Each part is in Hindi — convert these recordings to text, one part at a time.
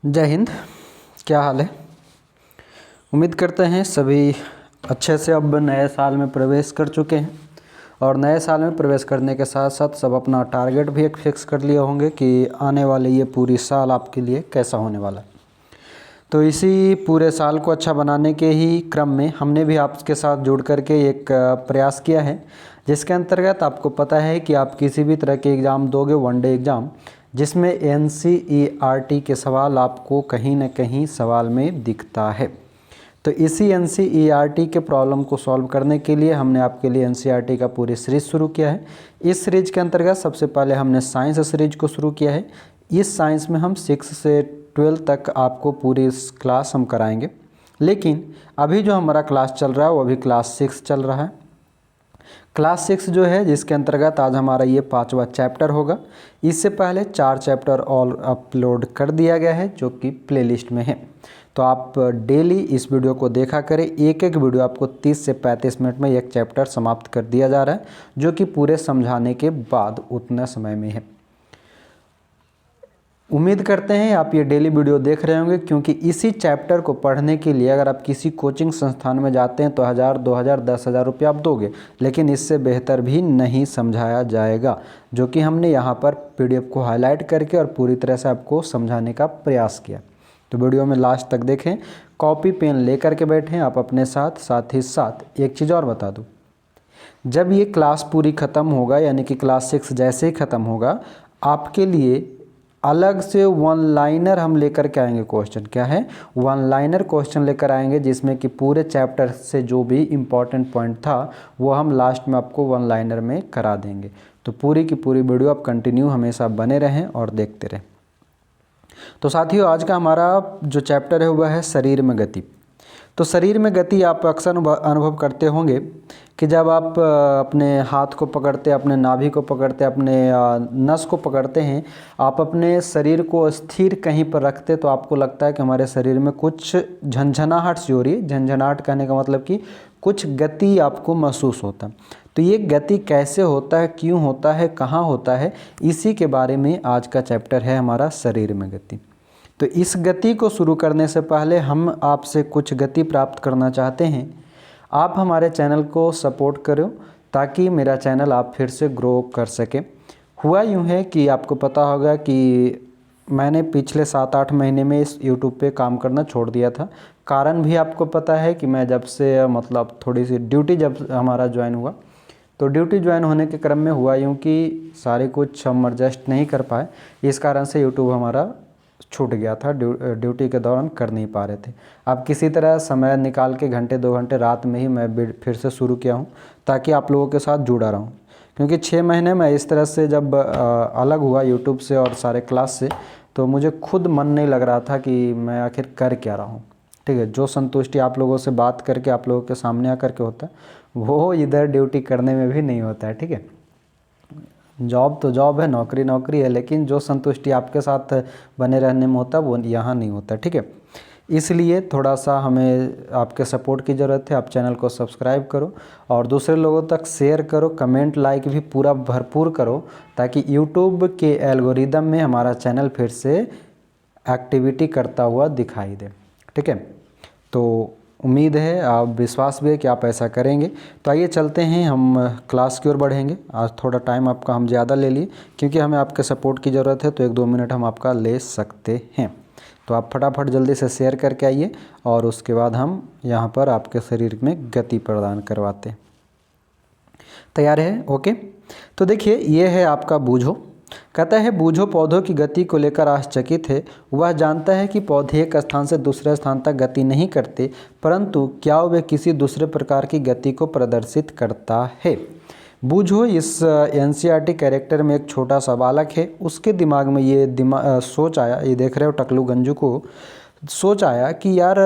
जय हिंद। क्या हाल है? उम्मीद करते हैं सभी अच्छे से अब नए साल में प्रवेश कर चुके हैं और नए साल में प्रवेश करने के साथ साथ सब अपना टारगेट भी एक फिक्स कर लिए होंगे कि आने वाले ये पूरी साल आपके लिए कैसा होने वाला है। तो इसी पूरे साल को अच्छा बनाने के ही क्रम में हमने भी आपके साथ जुड़ करके एक प्रयास किया है, जिसके अंतर्गत आपको पता है कि आप किसी भी तरह के एग्ज़ाम दोगे, वनडे एग्ज़ाम, जिसमें NCERT के सवाल आपको कहीं ना कहीं सवाल में दिखता है। तो इसी NCERT के प्रॉब्लम को सॉल्व करने के लिए हमने आपके लिए NCERT का पूरी सीरीज़ शुरू किया है। इस सीरीज के अंतर्गत सबसे पहले हमने साइंस सीरीज को शुरू किया है। इस साइंस में हम 6 से 12 तक आपको पूरी क्लास हम कराएंगे, लेकिन अभी जो हमारा क्लास चल रहा है वो अभी क्लास 6 चल रहा है। क्लास 6 जो है, जिसके अंतर्गत आज हमारा ये 5वां चैप्टर होगा। इससे पहले 4 चैप्टर और अपलोड कर दिया गया है जो कि प्लेलिस्ट में है। तो आप डेली इस वीडियो को देखा करें। एक एक वीडियो आपको 30 से 35 मिनट में एक चैप्टर समाप्त कर दिया जा रहा है, जो कि पूरे समझाने के बाद उतना समय में है। उम्मीद करते हैं आप ये डेली वीडियो देख रहे होंगे, क्योंकि इसी चैप्टर को पढ़ने के लिए अगर आप किसी कोचिंग संस्थान में जाते हैं तो 1000, 2000, 10,000 रुपये आप दोगे, लेकिन इससे बेहतर भी नहीं समझाया जाएगा, जो कि हमने यहाँ पर PDF को हाईलाइट करके और पूरी तरह से आपको समझाने का प्रयास किया। तो वीडियो में लास्ट तक देखें, कॉपी पेन लेकर के बैठें आप अपने साथ ही साथ एक चीज़ और बता दूँ, जब ये क्लास पूरी ख़त्म होगा, यानी कि क्लास 6 जैसे ही ख़त्म होगा, आपके लिए अलग से वन लाइनर हम लेकर के आएंगे। क्वेश्चन क्या है? वन लाइनर क्वेश्चन लेकर आएंगे, जिसमें कि पूरे चैप्टर से जो भी इम्पॉर्टेंट पॉइंट था वो हम लास्ट में आपको वन लाइनर में करा देंगे। तो पूरी की पूरी वीडियो आप कंटिन्यू हमेशा बने रहें और देखते रहें। तो साथियों, आज का हमारा जो चैप्टर है वह है शरीर में गति। तो शरीर में गति आप अक्सर अनुभव करते होंगे कि जब आप अपने हाथ को पकड़ते, अपने नाभि को पकड़ते, अपने नस को पकड़ते हैं, आप अपने शरीर को स्थिर कहीं पर रखते तो आपको लगता है कि हमारे शरीर में कुछ झंझनाहट सी हो रही है। झंझनाहट कहने का मतलब कि कुछ गति आपको महसूस होता है। तो ये गति कैसे होता है, क्यों होता है, कहाँ होता है, इसी के बारे में आज का चैप्टर है हमारा शरीर में गति। तो इस गति को शुरू करने से पहले हम आपसे कुछ गति प्राप्त करना चाहते हैं। आप हमारे चैनल को सपोर्ट करो ताकि मेरा चैनल आप फिर से ग्रो कर सके। हुआ यूँ है कि आपको पता होगा कि मैंने पिछले 7-8 महीने में इस YouTube पे काम करना छोड़ दिया था। कारण भी आपको पता है कि मैं जब से मतलब थोड़ी सी ड्यूटी जब हमारा ज्वाइन हुआ, तो ड्यूटी ज्वाइन होने के क्रम में हुआ यूँ कि सारे कुछ हम एडजस्ट नहीं कर पाए। इस कारण से YouTube हमारा छूट गया था, ड्यूटी के दौरान कर नहीं पा रहे थे। अब किसी तरह समय निकाल के घंटे 2 घंटे रात में ही मैं फिर से शुरू किया हूँ, ताकि आप लोगों के साथ जुड़ा रहूँ। क्योंकि 6 महीने में इस तरह से जब अलग हुआ यूट्यूब से और सारे क्लास से, तो मुझे खुद मन नहीं लग रहा था कि मैं आखिर कर क्या रहा हूँ। ठीक है, जो संतुष्टि आप लोगों से बात करके आप लोगों के सामने आकर के होता है, वो इधर ड्यूटी करने में भी नहीं होता है। ठीक है, जॉब तो जॉब है, नौकरी नौकरी है, लेकिन जो संतुष्टि आपके साथ बने रहने में होता है वो यहाँ नहीं होता। ठीक है, इसलिए थोड़ा सा हमें आपके सपोर्ट की ज़रूरत है। आप चैनल को सब्सक्राइब करो और दूसरे लोगों तक शेयर करो, कमेंट लाइक भी पूरा भरपूर करो, ताकि यूट्यूब के एल्गोरिदम में हमारा चैनल फिर से एक्टिविटी करता हुआ दिखाई दे। ठीक है, तो उम्मीद है, आप विश्वास भी है कि आप ऐसा करेंगे। तो आइए चलते हैं, हम क्लास की ओर बढ़ेंगे। आज थोड़ा टाइम आपका हम ज़्यादा ले लिए, क्योंकि हमें आपके सपोर्ट की ज़रूरत है, तो 1-2 मिनट हम आपका ले सकते हैं। तो आप फटाफट जल्दी से शेयर करके आइए और उसके बाद हम यहाँ पर आपके शरीर में गति प्रदान करवाते हैं। तैयार है? ओके। तो देखिए, ये है आपका बूझो। कहता है, बूझो पौधों की गति को लेकर आश्चर्यचकित है। वह जानता है कि पौधे एक स्थान से दूसरे स्थान तक गति नहीं करते, परंतु क्या वे किसी दूसरे प्रकार की गति को प्रदर्शित करता है। बूझो इस NCERT कैरेक्टर में एक छोटा सा बालक है। उसके दिमाग में ये सोच आया, ये देख रहे हो टकलू गंजू को, सोच आया कि यार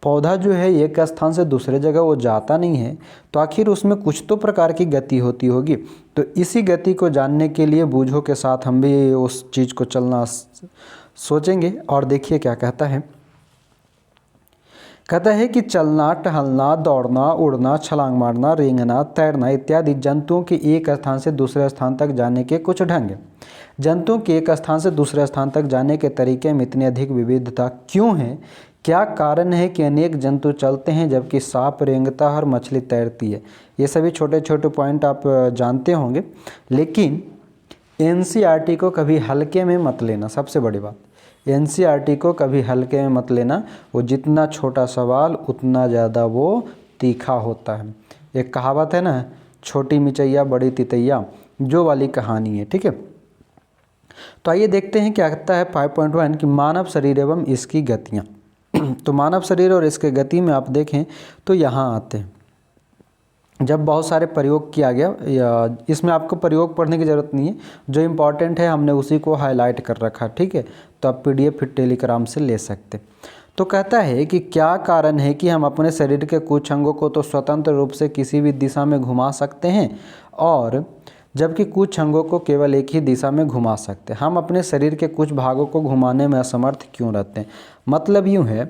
पौधा जो है एक स्थान से दूसरे जगह वो जाता नहीं है, तो आखिर उसमें कुछ तो प्रकार की गति होती होगी। तो इसी गति को जानने के लिए बूझो के साथ हम भी उस चीज़ को चलना सोचेंगे। और देखिए क्या कहता है। कहता है कि चलना, टहलना, दौड़ना, उड़ना, छलांग मारना, रेंगना, तैरना इत्यादि जंतुओं के एक स्थान से दूसरे स्थान तक जाने के कुछ ढंग हैं। जंतुओं की एक स्थान से दूसरे स्थान तक जाने के तरीके में इतनी अधिक विविधता क्यों है? क्या कारण है कि अनेक जंतु चलते हैं जबकि सांप रेंगता है और मछली तैरती है? ये सभी छोटे छोटे पॉइंट आप जानते होंगे, लेकिन एनसीईआरटी को कभी हल्के में मत लेना। सबसे बड़ी बात, एनसीईआरटी को कभी हल्के में मत लेना। वो जितना छोटा सवाल उतना ज़्यादा वो तीखा होता है। एक कहावत है ना, छोटी मिचैया बड़ी तितैया, जो वाली कहानी है, ठीक है। तो आइए देखते हैं क्या कहता है 5.1 कि मानव शरीर एवं इसकी गतियाँ। तो मानव शरीर और इसके गति में आप देखें तो यहाँ आते हैं, जब बहुत सारे प्रयोग किया गया, या इसमें आपको प्रयोग पढ़ने की ज़रूरत नहीं है, जो इम्पॉर्टेंट है हमने उसी को हाईलाइट कर रखा, ठीक है। तो आप पीडीएफ फिर टेलीग्राम से ले सकते। तो कहता है कि क्या कारण है कि हम अपने शरीर के कुछ अंगों को तो स्वतंत्र रूप से किसी भी दिशा में घुमा सकते हैं और जबकि कुछ अंगों को केवल एक ही दिशा में घुमा सकते हैं। हम अपने शरीर के कुछ भागों को घुमाने में असमर्थ क्यों रहते हैं? मतलब यूँ है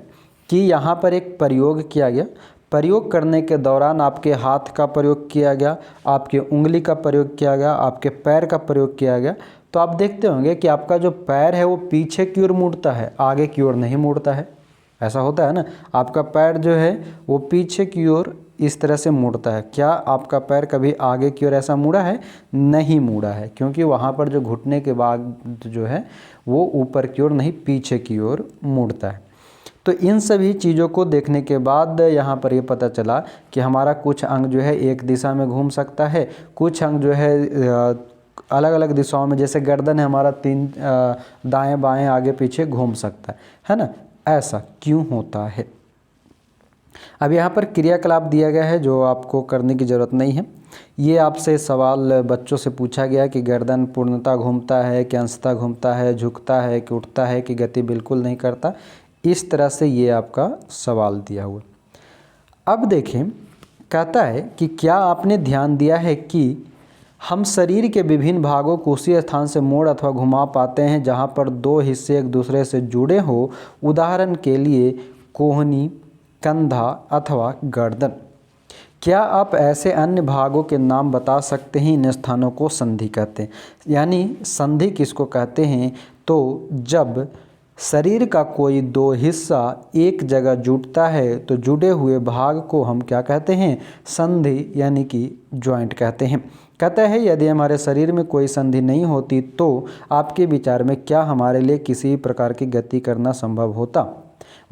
कि यहाँ पर एक प्रयोग किया गया, प्रयोग करने के दौरान आपके हाथ का प्रयोग किया गया, आपके उंगली का प्रयोग किया गया, आपके पैर का प्रयोग किया गया। तो आप देखते होंगे कि आपका जो पैर है वो पीछे की ओर मुड़ता है, आगे की ओर नहीं मुड़ता है। ऐसा होता है ना, आपका पैर जो है वो पीछे की ओर इस तरह से मुड़ता है। क्या आपका पैर कभी आगे की ओर ऐसा मुड़ा है? नहीं मुड़ा है, क्योंकि वहाँ पर जो घुटने के बाद जो है वो ऊपर की ओर नहीं पीछे की ओर मुड़ता है। तो इन सभी चीज़ों को देखने के बाद यहाँ पर ये पता चला कि हमारा कुछ अंग जो है एक दिशा में घूम सकता है, कुछ अंग जो है अलग अलग दिशाओं में, जैसे गर्दन है हमारा 3 दाएं बाएं आगे पीछे घूम सकता है ना। ऐसा क्यों होता है? अब यहाँ पर क्रियाकलाप दिया गया है जो आपको करने की ज़रूरत नहीं है। ये आपसे सवाल बच्चों से पूछा गया कि गर्दन पूर्णतः घूमता है कि अंशतः घूमता है, झुकता है कि उठता है कि गति बिल्कुल नहीं करता। इस तरह से ये आपका सवाल दिया हुआ। अब देखें, कहता है कि क्या आपने ध्यान दिया है कि हम शरीर के विभिन्न भागों को उसी स्थान से मोड़ अथवा घुमा पाते हैं जहाँ पर 2 हिस्से एक दूसरे से जुड़े हो। उदाहरण के लिए कोहनी, कंधा अथवा गर्दन। क्या आप ऐसे अन्य भागों के नाम बता सकते हैं? इन स्थानों को संधि कहते हैं। यानी संधि किसको कहते हैं? तो जब शरीर का कोई 2 हिस्सा एक जगह जुड़ता है तो जुड़े हुए भाग को हम क्या कहते हैं? संधि, यानी कि जॉइंट कहते हैं। कहता है यदि हमारे शरीर में कोई संधि नहीं होती तो आपके विचार में क्या हमारे लिए किसी प्रकार की गति करना संभव होता?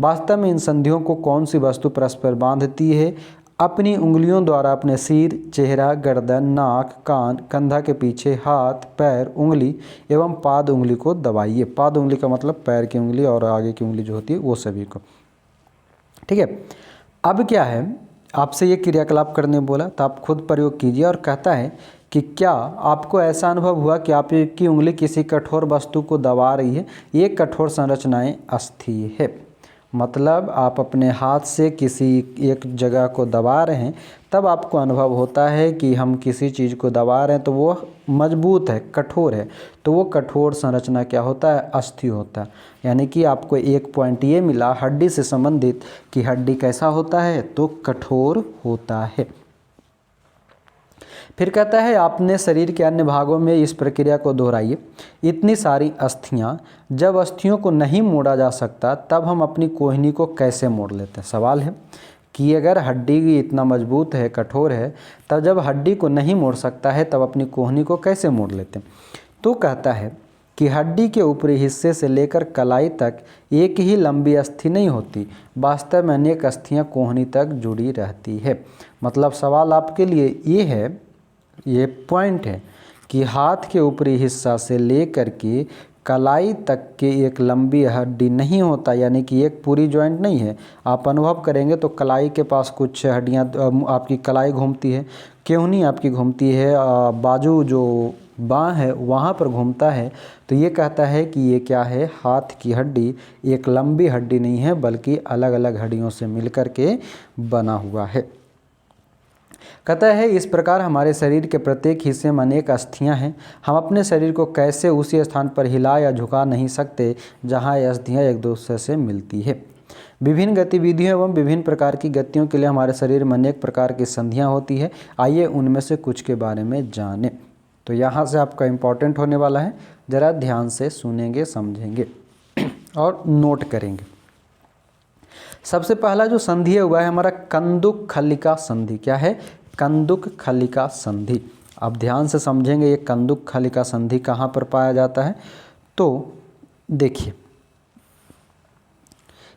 वास्तव में इन संधियों को कौन सी वस्तु परस्पर बांधती है? अपनी उंगलियों द्वारा अपने सिर, चेहरा, गर्दन, नाक, कान, कंधा के पीछे, हाथ, पैर, उंगली एवं पाद उंगली को दबाइए। पाद उंगली का मतलब पैर की उंगली और आगे की उंगली जो होती है वो सभी को, ठीक है। अब क्या है, आपसे ये क्रियाकलाप करने बोला तो आप खुद प्रयोग कीजिए। और कहता है कि क्या आपको ऐसा अनुभव हुआ कि आपकी उंगली किसी कठोर वस्तु को दबा रही है? ये कठोर संरचनाएं अस्थिर है। मतलब आप अपने हाथ से किसी एक जगह को दबा रहे हैं, तब आपको अनुभव होता है कि हम किसी चीज़ को दबा रहे हैं तो वो मजबूत है, कठोर है। तो वो कठोर संरचना क्या होता है? अस्थि होता है। यानी कि आपको एक पॉइंट ये मिला हड्डी से संबंधित कि हड्डी कैसा होता है? तो कठोर होता है। फिर कहता है आपने शरीर के अन्य भागों में इस प्रक्रिया को दोहराइए। इतनी सारी अस्थियां, जब अस्थियों को नहीं मोड़ा जा सकता तब हम अपनी कोहनी को कैसे मोड़ लेते हैं? सवाल है कि अगर हड्डी इतना मजबूत है, कठोर है, तब जब हड्डी को नहीं मोड़ सकता है तब अपनी कोहनी को कैसे मोड़ लेते हैं? तो कहता है कि हड्डी के ऊपरी हिस्से से लेकर कलाई तक एक ही लंबी अस्थि नहीं होती, वास्तव में अनेक अस्थियां कोहनी तक जुड़ी रहती है। मतलब सवाल आपके लिए ये है, ये पॉइंट है कि हाथ के ऊपरी हिस्सा से लेकर के कलाई तक के एक लंबी हड्डी नहीं होता, यानी कि एक पूरी जॉइंट नहीं है। आप अनुभव करेंगे तो कलाई के पास कुछ हड्डियाँ, आपकी कलाई घूमती है, केहनी आपकी घूमती है, बाजू जो बाँ है वहाँ पर घूमता है। तो ये कहता है कि ये क्या है? हाथ की हड्डी एक लंबी हड्डी नहीं है, बल्कि अलग अलग हड्डियों से मिलकर के बना हुआ है। कहता है इस प्रकार हमारे शरीर के प्रत्येक हिस्से में अनेक अस्थियां हैं। हम अपने शरीर को कैसे उसी स्थान पर हिला या झुका नहीं सकते जहां ये अस्थियां एक दूसरे से मिलती है। विभिन्न गतिविधियों एवं विभिन्न प्रकार की गतियों के लिए हमारे शरीर में अनेक प्रकार की संधियां होती है। आइए उनमें से कुछ के बारे में जानें। तो यहाँ से आपका इम्पॉर्टेंट होने वाला है, ज़रा ध्यान से सुनेंगे, समझेंगे और नोट करेंगे। सबसे पहला जो संधि हुआ है हमारा कंदुक खलिका संधि। क्या है? कंदुक खलिका संधि। अब ध्यान से समझेंगे ये कंदुक खलिका संधि कहाँ पर पाया जाता है। तो देखिए,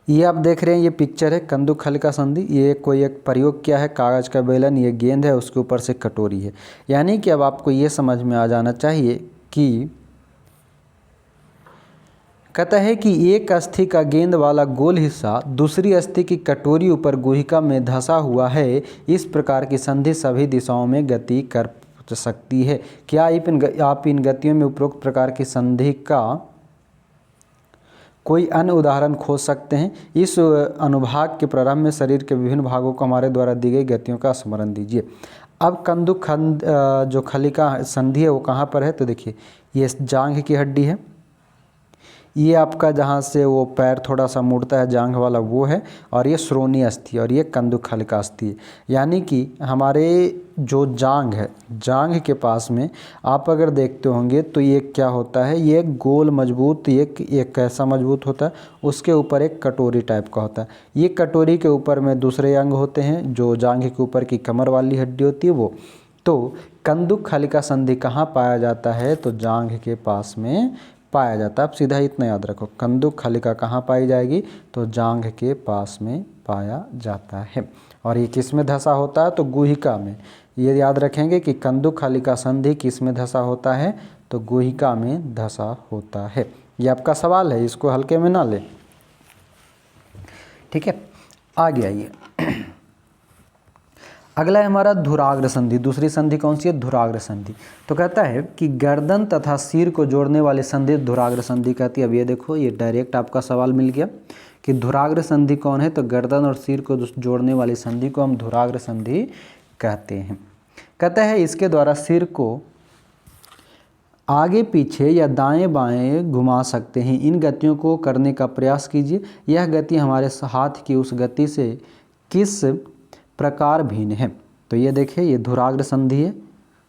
ये आप देख रहे हैं, ये पिक्चर है कंदुक खलिका संधि। ये कोई एक प्रयोग किया है, कागज़ का बेलन, ये गेंद है, उसके ऊपर से कटोरी है। यानी कि अब आपको ये समझ में आ जाना चाहिए कि कहता है कि एक अस्थि का गेंद वाला गोल हिस्सा दूसरी अस्थि की कटोरी ऊपर गुहिका में धंसा हुआ है। इस प्रकार की संधि सभी दिशाओं में गति कर सकती है। क्या आप इन गतियों में उपरोक्त प्रकार की संधि का कोई अन्य उदाहरण खोज सकते हैं? इस अनुभाग के प्रारंभ में शरीर के विभिन्न भागों को हमारे द्वारा दी गई गतियों का स्मरण दीजिए। अब कंदुक जो खलिका संधि है वो कहाँ पर है? तो देखिए, ये जांघ की हड्डी है, ये आपका जहाँ से वो पैर थोड़ा सा मुड़ता है जांघ वाला वो है, और ये श्रोणि अस्थि और ये कंदुक खलिका अस्थि है। यानी कि हमारे जो जांघ है, जांघ के पास में आप अगर देखते होंगे तो ये क्या होता है, ये गोल मजबूत, ये कैसा मजबूत होता है, उसके ऊपर एक कटोरी टाइप का होता है। ये कटोरी के ऊपर में दूसरे अंग होते हैं, जो जांघ के ऊपर की कमर वाली हड्डी होती है वो। तो कंदुक खलिका संधि कहाँ पाया जाता है? तो जांघ के पास में पाया जाता है। आप सीधा इतना याद रखो, कंदुक खलिका कहाँ पाई जाएगी? तो जांघ के पास में पाया जाता है। और ये किस में धंसा होता है? तो गुहिका में। ये याद रखेंगे कि कंदुक खलिका संधि किस में धंसा होता है? तो गुहिका में धंसा होता है। ये आपका सवाल है, इसको हल्के में ना लें, ठीक है। आगे आइए, अगला है हमारा धुराग्र संधि। दूसरी संधि कौन सी है? धुराग्र संधि। तो कहता है कि गर्दन तथा सिर को जोड़ने वाली संधि धुराग्र संधि कहती है। अब ये देखो, ये डायरेक्ट आपका सवाल मिल गया कि धुराग्र संधि कौन है? तो गर्दन और सिर को जोड़ने वाली संधि को हम धुराग्र संधि कहते हैं। कहता है इसके द्वारा सिर को आगे पीछे या दाएं बाएं घुमा सकते हैं। इन गतियों को करने का प्रयास कीजिए। यह गति हमारे हाथ की उस गति से किस प्रकार भिन्न है? तो ये देखिए, ये धुराग्र संधि है।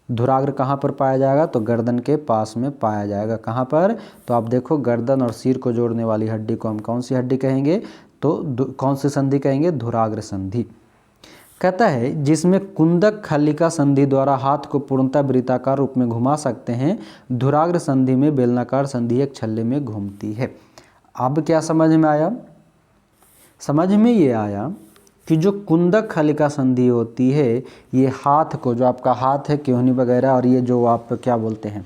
धुराग्र कहाँ पर पाया जाएगा? तो गर्दन के पास में पाया जाएगा। कहाँ पर? तो आप देखो, गर्दन और सिर को जोड़ने वाली हड्डी को हम कौन सी हड्डी कहेंगे? तो कौन सी संधि कहेंगे? धुराग्र संधि। कहता है जिसमें कुंदक खलिका संधि द्वारा हाथ को पूर्णतः वृत्ताकार रूप में घुमा सकते हैं। धुराग्र संधि में बेलनाकार संधि एक छल्ले में घूमती है। अब क्या समझ में आया? समझ में ये आया कि जो कुंदक खलिका संधि होती है, ये हाथ को, जो आपका हाथ है केहनी वगैरह, और ये जो आप क्या बोलते हैं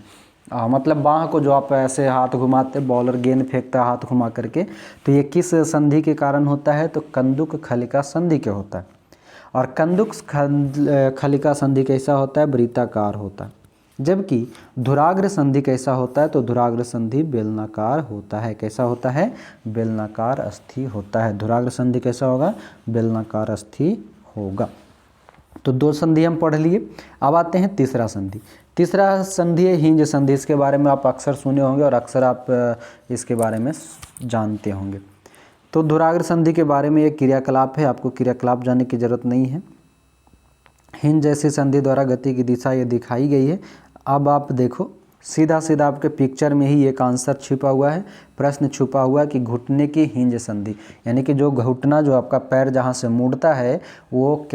मतलब बाँह को जो आप ऐसे हाथ घुमाते, बॉलर गेंद फेंकता है हाथ घुमा करके, तो ये किस संधि के कारण होता है? तो कंदुक खलिका संधि के होता है। और कंदुक खलिका संधि कैसा होता है? वृत्ताकार होता है। जबकि धुराग्र संधि कैसा होता है? तो धुराग्र संधि बेलनाकार होता है। कैसा होता है? बेलनाकार अस्थि होता है। धुराग्र संधि कैसा होगा? बेलनाकार अस्थि होगा। तो दो संधि हम पढ़ लिए। अब आते हैं तीसरा संधि। तीसरा संधि है हिंज संधि। इसके बारे में आप अक्सर सुने होंगे और अक्सर आप इसके बारे में जानते होंगे। तो धुराग्र संधि के बारे में एक क्रियाकलाप है, आपको क्रियाकलाप जानने की जरूरत नहीं है। हिंज जैसी संधि द्वारा गति की दिशा ये दिखाई गई है। अब आप देखो, सीधा सीधा आपके पिक्चर में ही एक आंसर छिपा हुआ है, प्रश्न छुपा हुआ है कि घुटने की हिंज संधि, यानी कि जो घुटना, जो आपका पैर जहाँ से मुड़ता है वो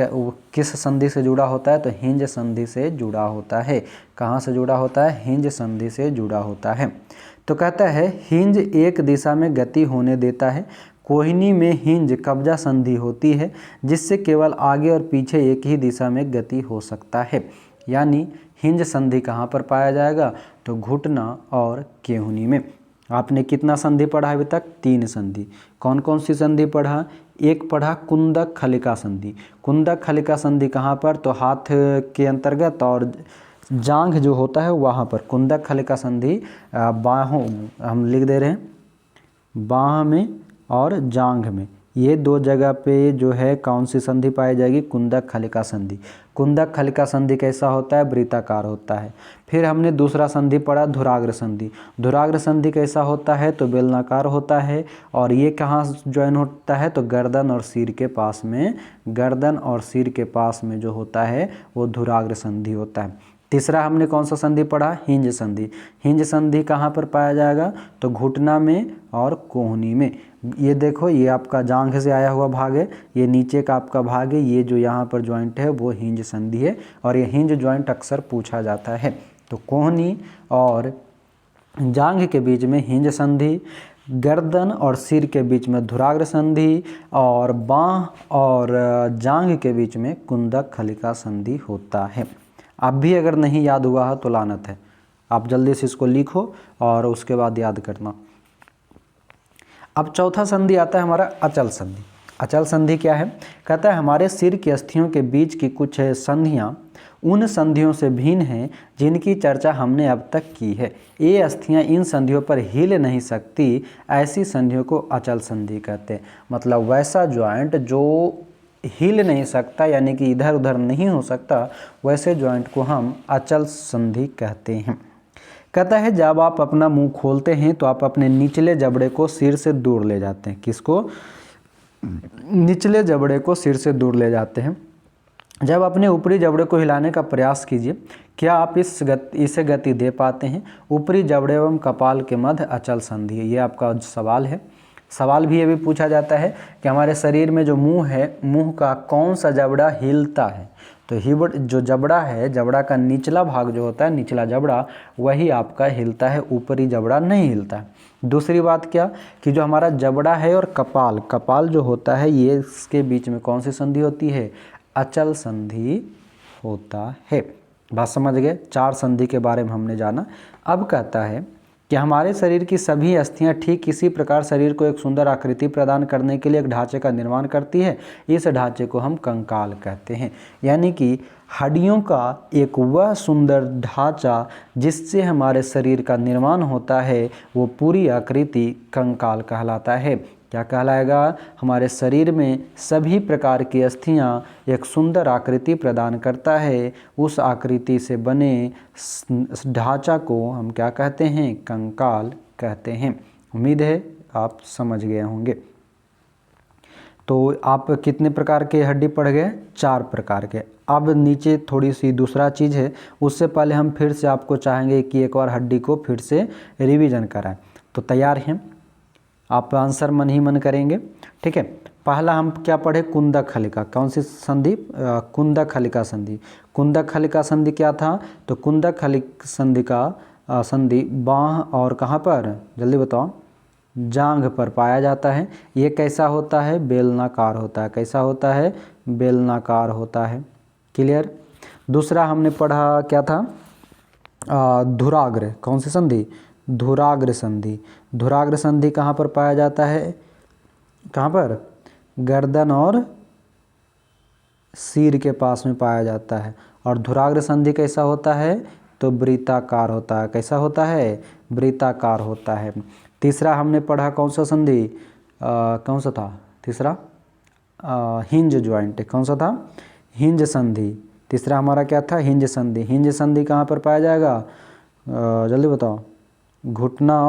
किस संधि से जुड़ा होता है? तो हिंज संधि से जुड़ा होता है। कहाँ से जुड़ा होता है? हिंज संधि से जुड़ा होता है। तो कहता है हिंज एक दिशा में गति होने देता है। कोहनी में हिंज कब्जा संधि होती है, जिससे केवल आगे और पीछे एक ही दिशा में गति हो सकता है। यानी हिंज संधि कहाँ पर पाया जाएगा? तो घुटना और केहूनी में। आपने कितना संधि पढ़ा अभी तक? 3 संधि। कौन कौन सी संधि पढ़ा? एक पढ़ा कुंदक खलिका संधि। कुंदक खलिका संधि कहाँ पर? तो हाथ के अंतर्गत और जांघ जो होता है वहाँ पर कुंदक खलिका संधि बाहों, हम लिख दे रहे हैं, बाह में और जांघ में, ये 2 जगह पे जो है कौन सी संधि पाई जाएगी? कुंदक खलिका संधि। कुंदक खलिका संधि कैसा होता है? वृत्ताकार होता है। फिर हमने दूसरा संधि पढ़ा धुराग्र संधि। धुराग्र संधि कैसा होता है? तो बेलनाकार होता है। और ये कहाँ ज्वाइन होता है? तो गर्दन और सिर के पास में। गर्दन और सिर के पास में जो होता है वो धुराग्र संधि होता है। तीसरा हमने कौन सा संधि पढ़ा, हिंज संधि। हिंज संधि कहाँ पर पाया जाएगा, तो घुटना में और कोहनी में। ये देखो ये आपका जांघ से आया हुआ भाग है, ये नीचे का आपका भाग है, ये जो यहाँ पर जॉइंट है वो हिंज संधि है और ये हिंज जॉइंट अक्सर पूछा जाता है। तो कोहनी और जांघ के बीच में हिंज संधि, गर्दन और सिर के बीच में धुराग्र संधि और बाँह और जांघ के बीच में कुंदक खलिका संधि होता है। अब भी अगर नहीं याद हुआ है तो लानत है, आप जल्दी से इसको लिखो और उसके बाद याद करना। अब चौथा संधि आता है हमारा अचल संधि। अचल संधि क्या है, कहता है हमारे सिर की अस्थियों के बीच की कुछ संधियां उन संधियों से भिन्न हैं जिनकी चर्चा हमने अब तक की है। ये अस्थियां इन संधियों पर हिल नहीं सकती, ऐसी संधियों को अचल संधि कहते हैं। मतलब वैसा ज्वाइंट जो हिल नहीं सकता यानी कि इधर उधर नहीं हो सकता, वैसे ज्वाइंट को हम अचल संधि कहते हैं। कहता है जब आप अपना मुंह खोलते हैं तो आप अपने निचले जबड़े को सिर से दूर ले जाते हैं। किसको, निचले जबड़े को सिर से दूर ले जाते हैं। जब अपने ऊपरी जबड़े को हिलाने का प्रयास कीजिए, क्या आप इसे गति दे पाते हैं। ऊपरी जबड़े एवं कपाल के मध्य अचल संधि है। ये आपका सवाल है। सवाल भी ये भी पूछा जाता है कि हमारे शरीर में जो मुंह है, मुंह का कौन सा जबड़ा हिलता है। तो जो जबड़ा है, जबड़ा का निचला भाग जो होता है, निचला जबड़ा, वही आपका हिलता है, ऊपरी जबड़ा नहीं हिलता है। दूसरी बात क्या कि जो हमारा जबड़ा है और कपाल जो होता है, ये इसके बीच में कौन सी संधि होती है, अचल संधि होता है। बात समझ गए। 4 संधि के बारे में हमने जाना। अब कहता है कि हमारे शरीर की सभी अस्थियां ठीक इसी प्रकार शरीर को एक सुंदर आकृति प्रदान करने के लिए एक ढांचे का निर्माण करती है। इस ढांचे को हम कंकाल कहते हैं। यानी कि हड्डियों का एक वह सुंदर ढांचा जिससे हमारे शरीर का निर्माण होता है, वो पूरी आकृति कंकाल कहलाता है। क्या कहलाएगा, हमारे शरीर में सभी प्रकार की अस्थियां एक सुंदर आकृति प्रदान करता है। उस आकृति से बने ढांचा को हम क्या कहते हैं, कंकाल कहते हैं। उम्मीद है आप समझ गए होंगे। तो आप कितने प्रकार के हड्डी पढ़ गए, 4 प्रकार के। अब नीचे थोड़ी सी दूसरा चीज़ है, उससे पहले हम फिर से आपको चाहेंगे कि एक बार हड्डी को फिर से रिवीजन कराएं। तो तैयार हैं आप, आंसर मन ही मन करेंगे, ठीक है। पहला हम क्या पढ़े, कुंदक खलिका। कौन सी संधि, कुंदक खलिका संधि। कुंदक खलिका संधि क्या था, तो कुंदक खलिका संधि का संधि बाँह और कहाँ पर, जल्दी बताओ, जांघ पर पाया जाता है। ये कैसा होता है, बेलनाकार होता है। कैसा होता है, बेलनाकार होता है। क्लियर। दूसरा हमने पढ़ा क्या था, धुराग्र। कौन सी संधि, धुराग्र संधि। धुराग्र संधि कहाँ पर पाया जाता है, कहाँ पर, गर्दन और सिर के पास में पाया जाता है। और धुराग्र संधि कैसा होता है, तो वृत्ताकार होता है। कैसा होता है, वृत्ताकार होता है। तीसरा हमने पढ़ा कौन सा संधि, कौन सा था तीसरा, हिंज ज्वाइंट। कौन सा था, हिंज संधि। तीसरा हमारा क्या था, हिंज संधि। हिंज संधि कहाँ पर पाया जाएगा, जल्दी बताओ, घुटना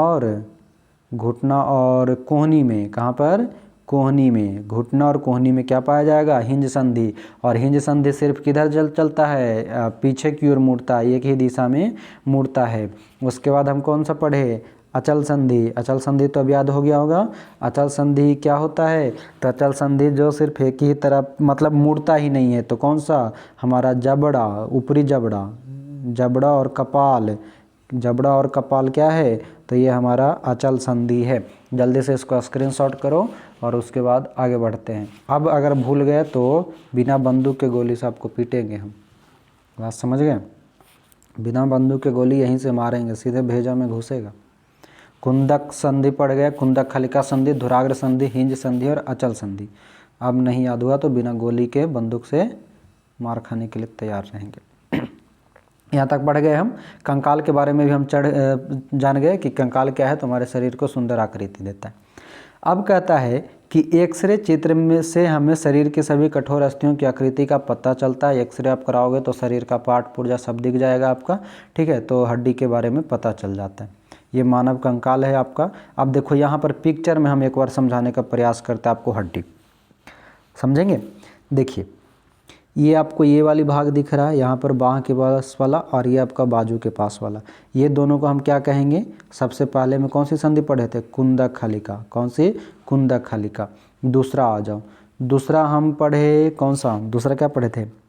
और कोहनी में। कहाँ पर, कोहनी में। घुटना और कोहनी में क्या पाया जाएगा, हिंज संधि। और हिंज संधि सिर्फ किधर चलता है, पीछे की ओर मुड़ता है, एक ही दिशा में मुड़ता है। उसके बाद हम कौन सा पढ़े, अचल संधि। अचल संधि तो अब याद हो गया होगा। अचल संधि क्या होता है, तो अचल संधि जो सिर्फ एक ही तरफ मतलब मुड़ता ही नहीं है। तो कौन सा, हमारा जबड़ा, ऊपरी जबड़ा और कपाल। जबड़ा और कपाल क्या है, तो ये हमारा अचल संधि है। जल्दी से इसको स्क्रीनशॉट करो और उसके बाद आगे बढ़ते हैं। अब अगर भूल गए तो बिना बंदूक के गोली से आपको पीटेंगे हम। बात समझ गए, बिना बंदूक के गोली यहीं से मारेंगे, सीधे भेजा में घुसेगा। कुंदक संधि पड़ गया, कुंदक खलिका संधि, धुराग्र संधि, हिंज संधि और अचल संधि। अब नहीं याद हुआ तो बिना गोली के बंदूक से मार खाने के लिए तैयार रहेंगे। यहाँ तक बढ़ गए हम। कंकाल के बारे में भी हम जान गए कि कंकाल क्या है, तो हमारे शरीर को सुंदर आकृति देता है। अब कहता है कि एक्सरे चित्र में से हमें शरीर के सभी कठोर अस्थियों की आकृति का पता चलता है। एक्सरे आप कराओगे तो शरीर का पार्ट पुर्जा सब दिख जाएगा आपका, ठीक है। तो हड्डी के बारे में पता चल जाता है। ये मानव कंकाल है आपका। अब देखो यहाँ पर पिक्चर में हम एक बार समझाने का प्रयास करते हैं आपको, हड्डी समझेंगे। देखिए ये आपको ये वाली भाग दिख रहा है यहाँ पर बाह के पास वाला, और ये आपका बाजू के पास वाला, ये दोनों को हम क्या कहेंगे? सबसे पहले में कौन सी संधि पढ़े थे? कुंदक खलिका। कौन सी? कुंदक खलिका। दूसरा आ जाओ, दूसरा हम पढ़े कौन सा? दूसरा क्या पढ़े थे?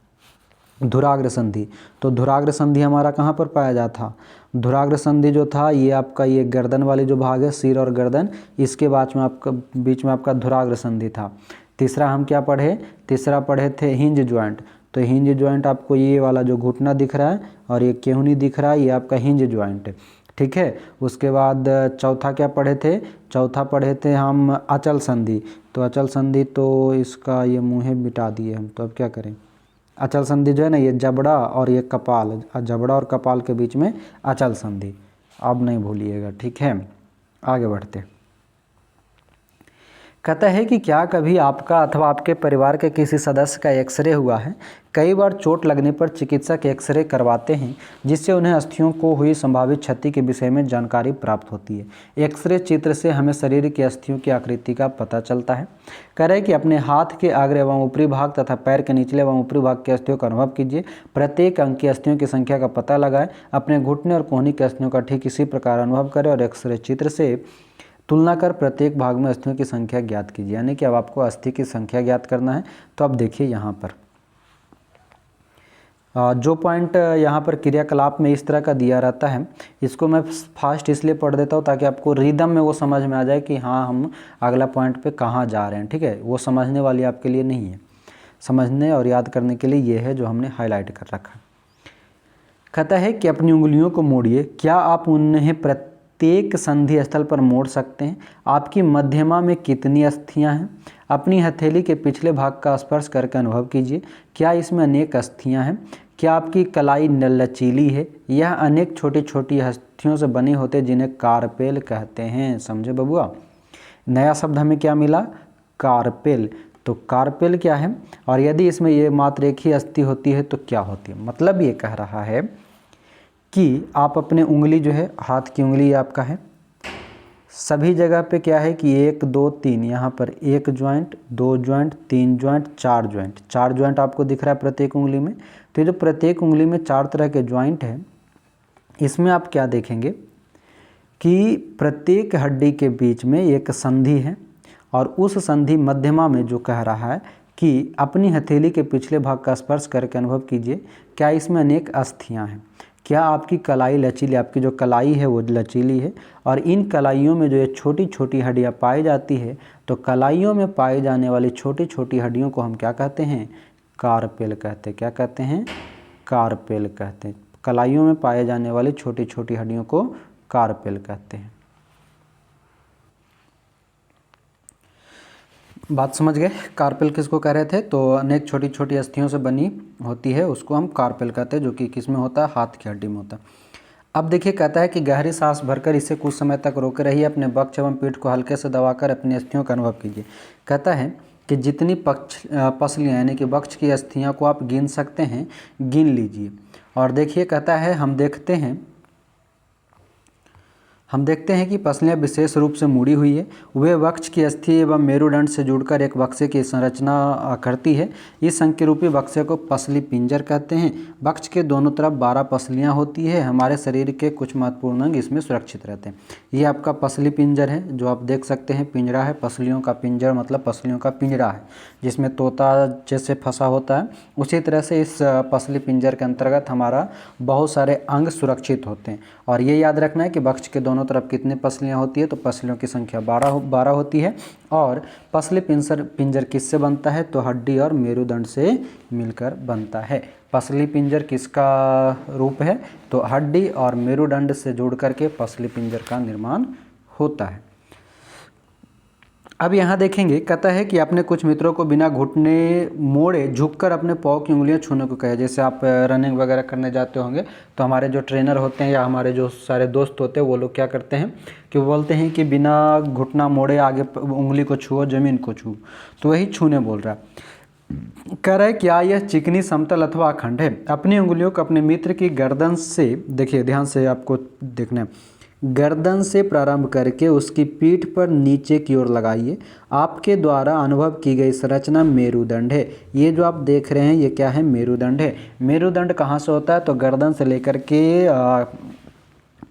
धुराग्र संधि। तो धुराग्र संधि हमारा कहाँ पर पाया जाता था? धुराग्र संधि जो था ये आपका ये गर्दन वाली जो भाग है, सिर और गर्दन, इसके बीच में आपका धुराग्र संधि था। तीसरा हम क्या पढ़े? तीसरा पढ़े थे हिंज ज्वाइंट। तो हिंज ज्वाइंट आपको ये वाला जो घुटना दिख रहा है और ये केहूनी दिख रहा है, ये आपका हिंज ज्वाइंट है, ठीक है। उसके बाद चौथा क्या पढ़े थे? चौथा पढ़े थे हम अचल संधि। तो अचल संधि तो इसका ये मुँह मिटा दिए हम, तो अब क्या करें? अचल संधि जो है ना, ये जबड़ा और ये कपाल, जबड़ा और कपाल के बीच में अचल संधि, अब नहीं भूलिएगा, ठीक है। आगे बढ़ते। कहता है कि क्या कभी आपका अथवा आपके परिवार के किसी सदस्य का एक्सरे हुआ है? कई बार चोट लगने पर चिकित्सक एक्सरे करवाते हैं जिससे उन्हें अस्थियों को हुई संभावित क्षति के विषय में जानकारी प्राप्त होती है। एक्सरे चित्र से हमें शरीर की अस्थियों की आकृति का पता चलता है। कह रहे हैं कि अपने हाथ के अग्र एवं ऊपरी भाग तथा पैर के निचले एवं ऊपरी भाग के अस्थियों का अनुभव कीजिए। प्रत्येक अंग की अस्थियों की संख्या का पता लगाएं। अपने घुटने और कोहनी की अस्थियों का ठीक इसी प्रकार अनुभव करें और एक्सरे चित्र से तुलना कर प्रत्येक भाग में अस्थियों की संख्या ज्ञात कीजिए। यानी कि अब आपको अस्थि की संख्या ज्ञात करना है। तो अब देखिए यहाँ पर जो पॉइंट यहाँ पर क्रियाकलाप में इस तरह का दिया रहता है, इसको मैं फास्ट इसलिए पढ़ देता हूँ ताकि आपको रिदम में वो समझ में आ जाए कि हाँ हम अगला पॉइंट पे कहाँ जा रहे हैं, ठीक है। वो समझने वाली आपके लिए नहीं है, समझने और याद करने के लिए ये है जो हमने हाईलाइट कर रखा। कहता है कि अपनी उंगलियों को मोड़िए। क्या आप उन्हें प्रत्येक संधि स्थल पर मोड़ सकते हैं? आपकी मध्यमा में कितनी अस्थियां हैं? अपनी हथेली के पिछले भाग का स्पर्श करके अनुभव कीजिए। क्या इसमें अनेक अस्थियां हैं? क्या आपकी कलाई लचीली है? यह अनेक छोटी छोटी अस्थियों से बने होते हैं जिन्हें कार्पेल कहते हैं। समझे बबुआ? नया शब्द हमें क्या मिला? कार्पेल। तो कार्पेल क्या है? और यदि इसमें ये मात्र एक ही अस्थि होती है तो क्या होती है? मतलब ये कह रहा है कि आप अपने उंगली जो है, हाथ की उंगली आपका है, सभी जगह पे क्या है कि 1 2 3, यहाँ पर 1 joint, 2 joint, 3 joint, 4 joint, 4 joint आपको दिख रहा है प्रत्येक उंगली में। तो ये जो प्रत्येक उंगली में 4 तरह के ज्वाइंट हैं, इसमें आप क्या देखेंगे कि प्रत्येक हड्डी के बीच में एक संधि है और उस संधि मध्यमा में जो कह रहा है कि अपनी हथेली के पिछले भाग का स्पर्श करके अनुभव कीजिए। क्या इसमें अनेक अस्थियां हैं? क्या आपकी कलाई लचीली? आपकी जो कलाई है वो लचीली है और इन कलाइयों में जो ये छोटी छोटी हड्डियाँ पाई जाती है, तो कलाइयों में पाई जाने वाली छोटी छोटी हड्डियों को हम क्या कहते हैं? कार्पेल कहते हैं। क्या कहते हैं? कार्पेल कहते हैं। कलाइयों में पाए जाने वाली छोटी छोटी हड्डियों को कार्पेल कहते हैं। बात समझ गए? कार्पेल किसको कह रहे थे? तो अनेक छोटी छोटी अस्थियों से बनी होती है, उसको हम कार्पेल कहते हैं, जो कि किस में होता है? हाथ की हड्डी में होता है। अब देखिए, कहता है कि गहरी सांस भरकर इसे कुछ समय तक रोके रहिए। अपने वक्ष एवं पीठ को हल्के से दबाकर अपनी अस्थियों का अनुभव कीजिए। कहता है कि जितनी पसलियाँ यानी कि वक्ष की अस्थियाँ को आप गिन सकते हैं, गिन लीजिए। और देखिए, कहता है हम देखते हैं कि पसलियाँ विशेष रूप से मुड़ी हुई है। वे वक्ष की अस्थि एवं मेरुदंड से जुड़कर एक बक्से की संरचना करती है। इस संख्यारूपी बक्से को पसली पिंजर कहते हैं। बक्ष के दोनों तरफ 12 पसलियाँ होती है। हमारे शरीर के कुछ महत्वपूर्ण अंग इसमें सुरक्षित रहते हैं। ये आपका पसली पिंजर है, जो आप देख सकते हैं, पिंजरा है। पसलियों का पिंजर मतलब पसलियों का पिंजरा है, जिसमें तोता जैसे फंसा होता है। उसी तरह से इस पसली पिंजर के अंतर्गत हमारा बहुत सारे अंग सुरक्षित होते हैं। और ये याद रखना है कि बक्ष के दोनों तरफ कितनी पसलियाँ होती है? तो पसलियों की संख्या 12 होती है। और पसली पिंजर किससे बनता है? तो हड्डी और मेरुदंड से मिलकर बनता है। पसली पिंजर किसका रूप है? तो हड्डी और मेरुदंड से जोड़ करके पसली पिंजर का निर्माण होता है। अब यहाँ देखेंगे, कहता है कि अपने कुछ मित्रों को बिना घुटने मोड़े झुककर अपने पाँव की उंगलियां छूने को कहे। जैसे आप रनिंग वगैरह करने जाते होंगे तो हमारे जो ट्रेनर होते हैं या हमारे जो सारे दोस्त होते हैं वो लोग क्या करते हैं कि वो बोलते हैं कि बिना घुटना मोड़े आगे उंगली को छुओ, ज़मीन को छुओ। तो वही छूने बोल रहा है। कह रहा है क्या यह चिकनी, समतल अथवा अखंड है? अपनी उंगलियों को अपने मित्र की गर्दन से, देखिए ध्यान से आपको देखना है, गर्दन से प्रारंभ करके उसकी पीठ पर नीचे की ओर लगाइए। आपके द्वारा अनुभव की गई संरचना मेरुदंड है। ये जो आप देख रहे हैं ये क्या है? मेरुदंड है। मेरुदंड कहाँ से होता है? तो गर्दन से लेकर के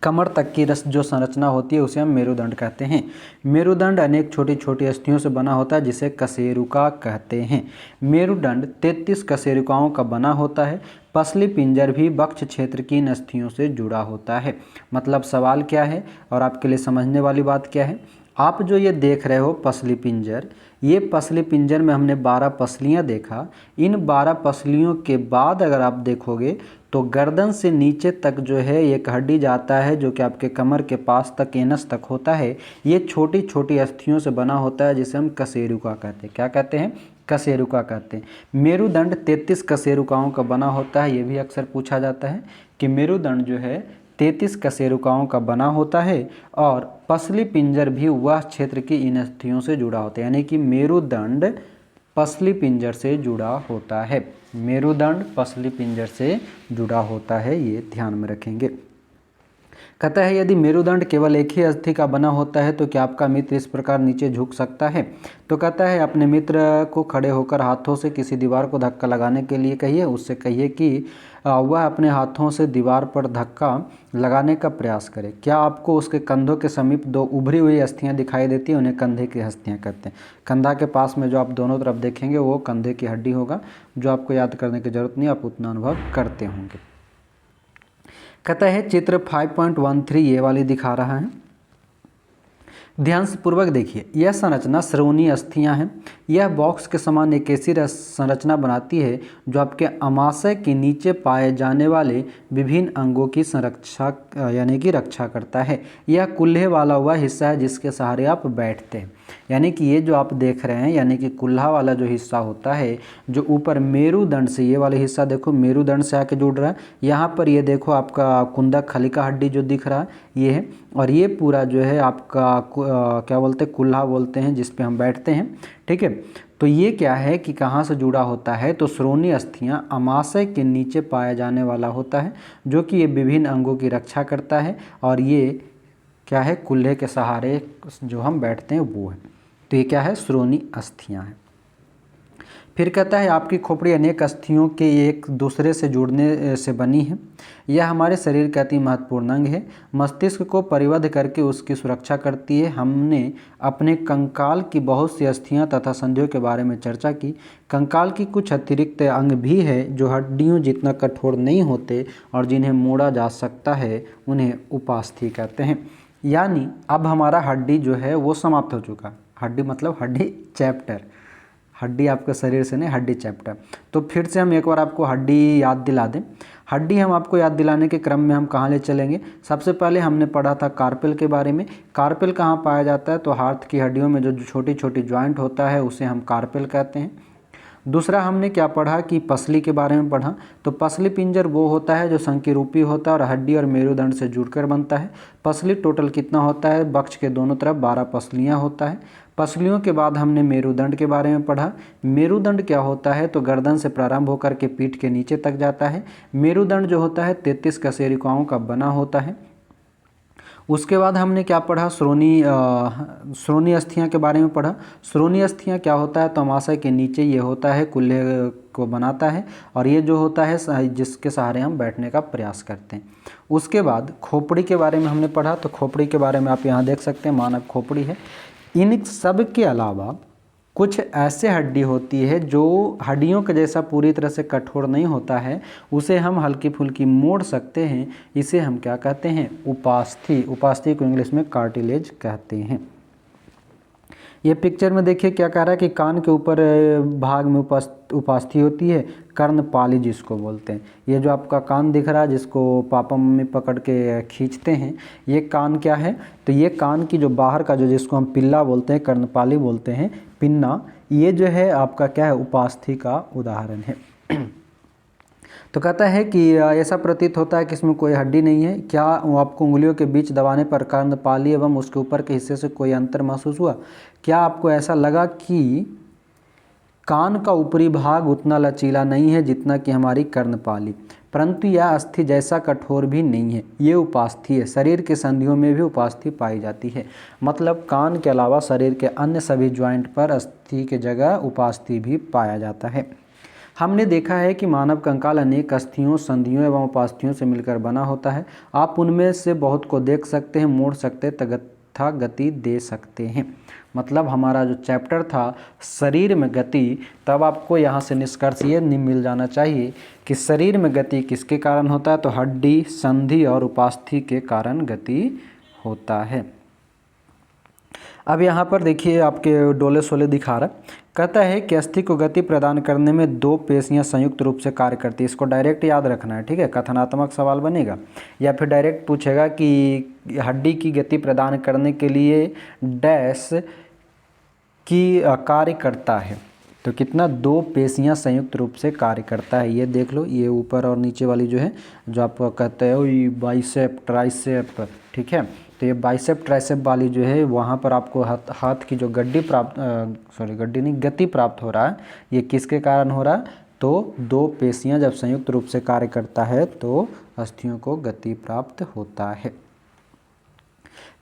कमर तक की जो संरचना होती है उसे हम मेरुदंड कहते हैं। मेरुदंड अनेक छोटी छोटी अस्थियों से बना होता है जिसे कशेरुका कहते हैं। मेरुदंड 33 कशेरुकाओं का बना होता है। पसली पिंजर भी वक्ष क्षेत्र की इन अस्थियों से जुड़ा होता है। मतलब सवाल क्या है और आपके लिए समझने वाली बात क्या है? आप जो ये देख रहे हो पसली पिंजर, ये पसली पिंजर में हमने 12 पसलियाँ देखा। इन 12 पसलियों के बाद अगर आप देखोगे तो गर्दन से नीचे तक जो है एक हड्डी जाता है जो कि आपके कमर के पास तक एनस तक होता है। ये छोटी छोटी अस्थियों से बना होता है जिसे हम कशेरुका कहते हैं। क्या कहते हैं? कशेरुका कहते हैं। मेरुदंड 33 कशेरुकाओं का बना होता है। ये भी अक्सर पूछा जाता है कि मेरुदंड जो है 33 कशेरुकाओं का बना होता है और पसली पिंजर भी वह क्षेत्र की इन अस्थियों से जुड़ा होता है। यानी कि मेरुदंड पसली पिंजर से जुड़ा होता है। मेरुदंड पसली पिंजर से जुड़ा होता है, ये ध्यान में रखेंगे। कहता है यदि मेरुदंड केवल एक ही अस्थि का बना होता है तो क्या आपका मित्र इस प्रकार नीचे झुक सकता है? तो कहता है अपने मित्र को खड़े होकर हाथों से किसी दीवार को धक्का लगाने के लिए कहिए। उससे कहिए कि वह अपने हाथों से दीवार पर धक्का लगाने का प्रयास करे। क्या आपको उसके कंधों के समीप 2 उभरी हुई अस्थियां दिखाई देती हैं? उन्हें कंधे की अस्थियां कहते हैं। कंधा के पास में जो आप दोनों तरफ देखेंगे वो कंधे की हड्डी होगा, जो आपको याद करने की जरूरत नहीं, आप उतना अनुभव करते होंगे। कहता है चित्र 5.13 ये वाली दिखा रहा है। ध्यान से पूर्वक देखिए। यह संरचना श्रोणीय अस्थियां हैं। यह बॉक्स के समान एक ऐसी संरचना बनाती है जो आपके अमाशय के नीचे पाए जाने वाले विभिन्न अंगों की संरक्षा यानी कि रक्षा करता है। यह कुल्हे वाला वह हिस्सा है जिसके सहारे आप बैठते हैं। यानी कि ये जो आप देख रहे हैं यानी कि कुल्हा वाला जो हिस्सा होता है जो ऊपर मेरुदंड से, ये वाला हिस्सा देखो मेरुदंड से आके जुड़ रहा है। यहाँ पर ये देखो आपका कुंदक खलिका हड्डी जो दिख रहा है ये है, और ये पूरा जो है आपका क्या बोलते हैं? कुल्हा बोलते हैं, जिस पे हम बैठते हैं। ठीक है, तो ये क्या है कि कहाँ से जुड़ा होता है? तो श्रोणीय अस्थियाँ अमाशय के नीचे पाया जाने वाला होता है जो कि ये विभिन्न अंगों की रक्षा करता है, और ये क्या है? कुल्हे के सहारे जो हम बैठते हैं वो है। तो ये क्या है? श्रोणीय अस्थियाँ हैं। फिर कहता है आपकी खोपड़ी अनेक अस्थियों के एक दूसरे से जुड़ने से बनी है। यह हमारे शरीर का अति महत्वपूर्ण अंग है। मस्तिष्क को परिबद्ध करके उसकी सुरक्षा करती है। हमने अपने कंकाल की बहुत सी अस्थियां तथा संधियों के बारे में चर्चा की। कंकाल की कुछ अतिरिक्त अंग भी है जो हड्डियों जितना कठोर नहीं होते और जिन्हें मोड़ा जा सकता है, उन्हें उपास्थि कहते हैं। यानी अब हमारा हड्डी जो है वो समाप्त हो चुका। हड्डी मतलब हड्डी चैप्टर, हड्डी आपके शरीर से नहीं, हड्डी चैप्टर। तो फिर से हम एक बार आपको हड्डी याद दिला दें। हड्डी हम आपको याद दिलाने के क्रम में हम कहाँ ले चलेंगे? सबसे पहले हमने पढ़ा था कार्पेल के बारे में। कार्पेल कहाँ पाया जाता है? तो हाथ की हड्डियों में जो छोटी छोटी ज्वाइंट होता है उसे हम कार्पेल कहते हैं। दूसरा हमने क्या पढ़ा कि पसली के बारे में पढ़ा। तो पसली पिंजर वो होता है जो संकीरूपी होता है और हड्डी और मेरुदंड से जुड़कर बनता है। पसली टोटल कितना होता है? वक्ष के दोनों तरफ 12 पसलियाँ होता है। पसलियों के बाद हमने मेरुदंड के बारे में पढ़ा। मेरुदंड क्या होता है? तो गर्दन से प्रारंभ होकर के पीठ के नीचे तक जाता है। मेरुदंड जो होता है 33 कशेरुकाओं का बना होता है। उसके बाद हमने क्या पढ़ा? श्रोणीय अस्थियां के बारे में पढ़ा। श्रोणीय अस्थियां क्या होता है? तो अमाशय के नीचे ये होता है, कुल्हे को बनाता है, और ये जो होता है जिसके सहारे हम बैठने का प्रयास करते हैं। उसके बाद खोपड़ी के बारे में हमने पढ़ा। तो खोपड़ी के बारे में आप यहाँ देख सकते हैं, मानव खोपड़ी है। इन सब के अलावा कुछ ऐसे हड्डी होती है जो हड्डियों के जैसा पूरी तरह से कठोर नहीं होता है, उसे हम हल्की फुल्की मोड़ सकते हैं। इसे हम क्या कहते हैं? उपास्थि। उपास्थि को इंग्लिश में कार्टिलेज कहते हैं। ये पिक्चर में देखिए क्या कह रहा है कि कान के ऊपर भाग में उपास्थि होती है, कर्णपाली जिसको बोलते हैं। ये जो आपका कान दिख रहा है जिसको पापा मम्मी पकड़ के खींचते हैं, ये कान क्या है? तो ये कान की जो बाहर का जो जिसको हम पिल्ला बोलते हैं, कर्णपाली बोलते हैं, पिन्ना, ये जो है आपका क्या है? उपास्थि का उदाहरण है। तो कहता है कि ऐसा प्रतीत होता है कि इसमें कोई हड्डी नहीं है। क्या आपको उंगलियों के बीच दबाने पर कर्णपाली एवं उसके ऊपर के हिस्से से कोई अंतर महसूस हुआ? क्या आपको ऐसा लगा कि कान का ऊपरी भाग उतना लचीला नहीं है जितना कि हमारी कर्णपाली, परंतु यह अस्थि जैसा कठोर भी नहीं है। ये उपास्थि है। शरीर के संधियों में भी उपास्थि पाई जाती है। मतलब कान के अलावा शरीर के अन्य सभी ज्वाइंट पर अस्थि के जगह उपास्थि भी पाया जाता है। हमने देखा है कि मानव कंकाल अनेक अस्थियों, संधियों एवं उपास्थियों से मिलकर बना होता है। आप उनमें से बहुत को देख सकते हैं, मोड़ सकते तथा गति दे सकते हैं। मतलब हमारा जो चैप्टर था शरीर में गति, तब आपको यहाँ से निष्कर्ष ये मिल जाना चाहिए कि शरीर में गति किसके कारण होता है, तो हड्डी, संधि और उपास्थि के कारण गति होता है। अब यहाँ पर देखिए आपके डोले शोले दिखा रहा है। कहता है कि अस्थि को गति प्रदान करने में दो पेशियां संयुक्त रूप से कार्य करती है। इसको डायरेक्ट याद रखना है, ठीक है। कथनात्मक सवाल बनेगा या फिर डायरेक्ट पूछेगा कि हड्डी की गति प्रदान करने के लिए डैश की कार्य करता है, तो कितना, दो पेशियां संयुक्त रूप से कार्य करता है। ये देख लो, ये ऊपर और नीचे वाली जो है, जो आप कहते हो ये बाइसेप ट्राइसेप, ठीक है। तो ये बाइसेप ट्राइसेप वाली जो है, वहाँ पर आपको हाथ की जो गड्डी नहीं, गति प्राप्त हो रहा है, ये किसके कारण हो रहा है, तो दो पेशियां जब संयुक्त रूप से कार्य करता है तो अस्थियों को गति प्राप्त होता है।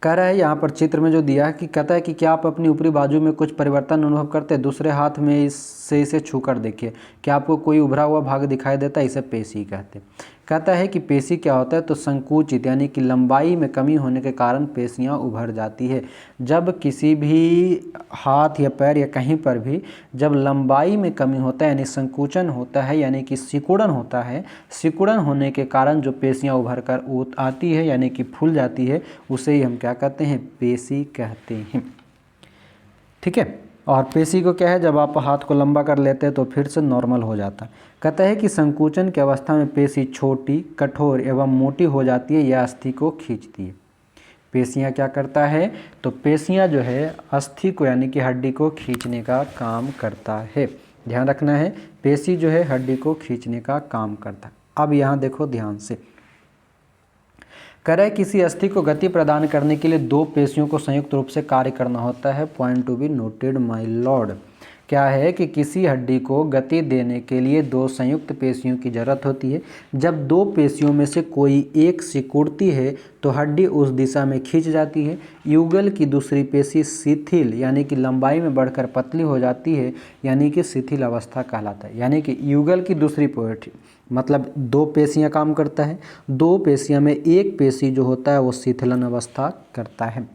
कह रहा है यहाँ पर चित्र में जो दिया है कि कहता है कि क्या आप अपनी ऊपरी बाजू में कुछ परिवर्तन अनुभव करते हैं। दूसरे हाथ में इसे छूकर देखिए, क्या आपको कोई उभरा हुआ भाग दिखाई देता है, इसे पेशी कहते हैं। कहता है कि पेशी क्या होता है, तो संकुचित यानी कि लंबाई में कमी होने के कारण पेशियां उभर जाती है। जब किसी भी हाथ या पैर या कहीं पर भी जब लंबाई में कमी होता है यानी संकुचन होता है, यानी कि सिकुड़न होता है, सिकुड़न होने के कारण जो पेशियां उभर कर आती है यानी कि फूल जाती है, उसे ही हम क्या कहते हैं, पेशी कहते हैं, ठीक है। और पेशी को क्या है, जब आप हाथ को लंबा कर लेते हैं तो फिर से नॉर्मल हो जाता है। कहता है कि संकुचन की अवस्था में पेशी छोटी, कठोर एवं मोटी हो जाती है, यह अस्थि को खींचती है। पेशियां क्या करता है, तो पेशियां जो है अस्थि को यानी कि हड्डी को खींचने का काम करता है। ध्यान रखना है, पेशी जो है हड्डी को खींचने का काम करता है। अब यहाँ देखो ध्यान से, कह रहा है किसी अस्थि को गति प्रदान करने के लिए दो पेशियों को संयुक्त रूप से कार्य करना होता है। Point to be noted my Lord. क्या है कि किसी हड्डी को गति देने के लिए दो संयुक्त पेशियों की जरूरत होती है। जब दो पेशियों में से कोई एक सिकुड़ती है तो हड्डी उस दिशा में खींच जाती है। युगल की दूसरी पेशी शिथिल यानी कि लंबाई में बढ़कर पतली हो जाती है, यानी कि शिथिल अवस्था कहलाता है। यानी कि युगल की दूसरी पेशी मतलब दो पेशियां काम करता है, दो पेशियां में एक पेशी जो होता है वो शिथिलन अवस्था करता है।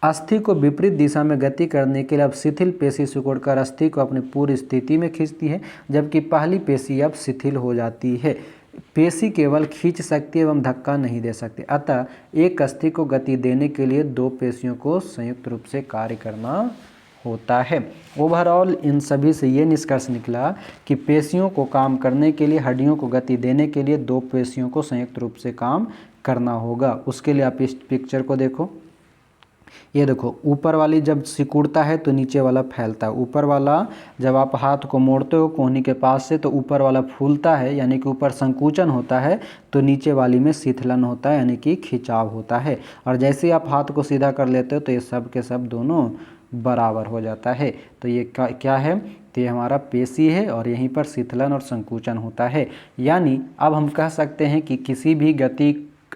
अस्थि को विपरीत दिशा में गति करने के लिए अब शिथिल पेशी सिकुड़कर अस्थि को अपनी पूरी स्थिति में खींचती है, जबकि पहली पेशी अब शिथिल हो जाती है। पेशी केवल खींच सकती है एवं धक्का नहीं दे सकती। अतः एक अस्थि को गति देने के लिए दो पेशियों को संयुक्त रूप से कार्य करना होता है। ओवरऑल इन सभी से ये निष्कर्ष निकला कि पेशियों को काम करने के लिए, हड्डियों को गति देने के लिए दो पेशियों को संयुक्त रूप से काम करना होगा। उसके लिए आप इस पिक्चर को देखो, ये देखो, ऊपर वाली जब सिकुड़ता है तो नीचे वाला फैलता है। ऊपर वाला जब आप हाथ को मोड़ते हो कोहनी के पास से तो ऊपर वाला फूलता है यानी कि ऊपर संकुचन होता है, तो नीचे वाली में शिथिलन होता है यानी कि खिंचाव होता है। और जैसे ही आप हाथ को सीधा कर लेते हो तो ये सब के सब दोनों बराबर हो जाता है। तो ये क्या है, तो ये हमारा पेशी है और यहीं पर शिथिलन और संकुचन होता है। यानी अब हम कह सकते हैं कि किसी भी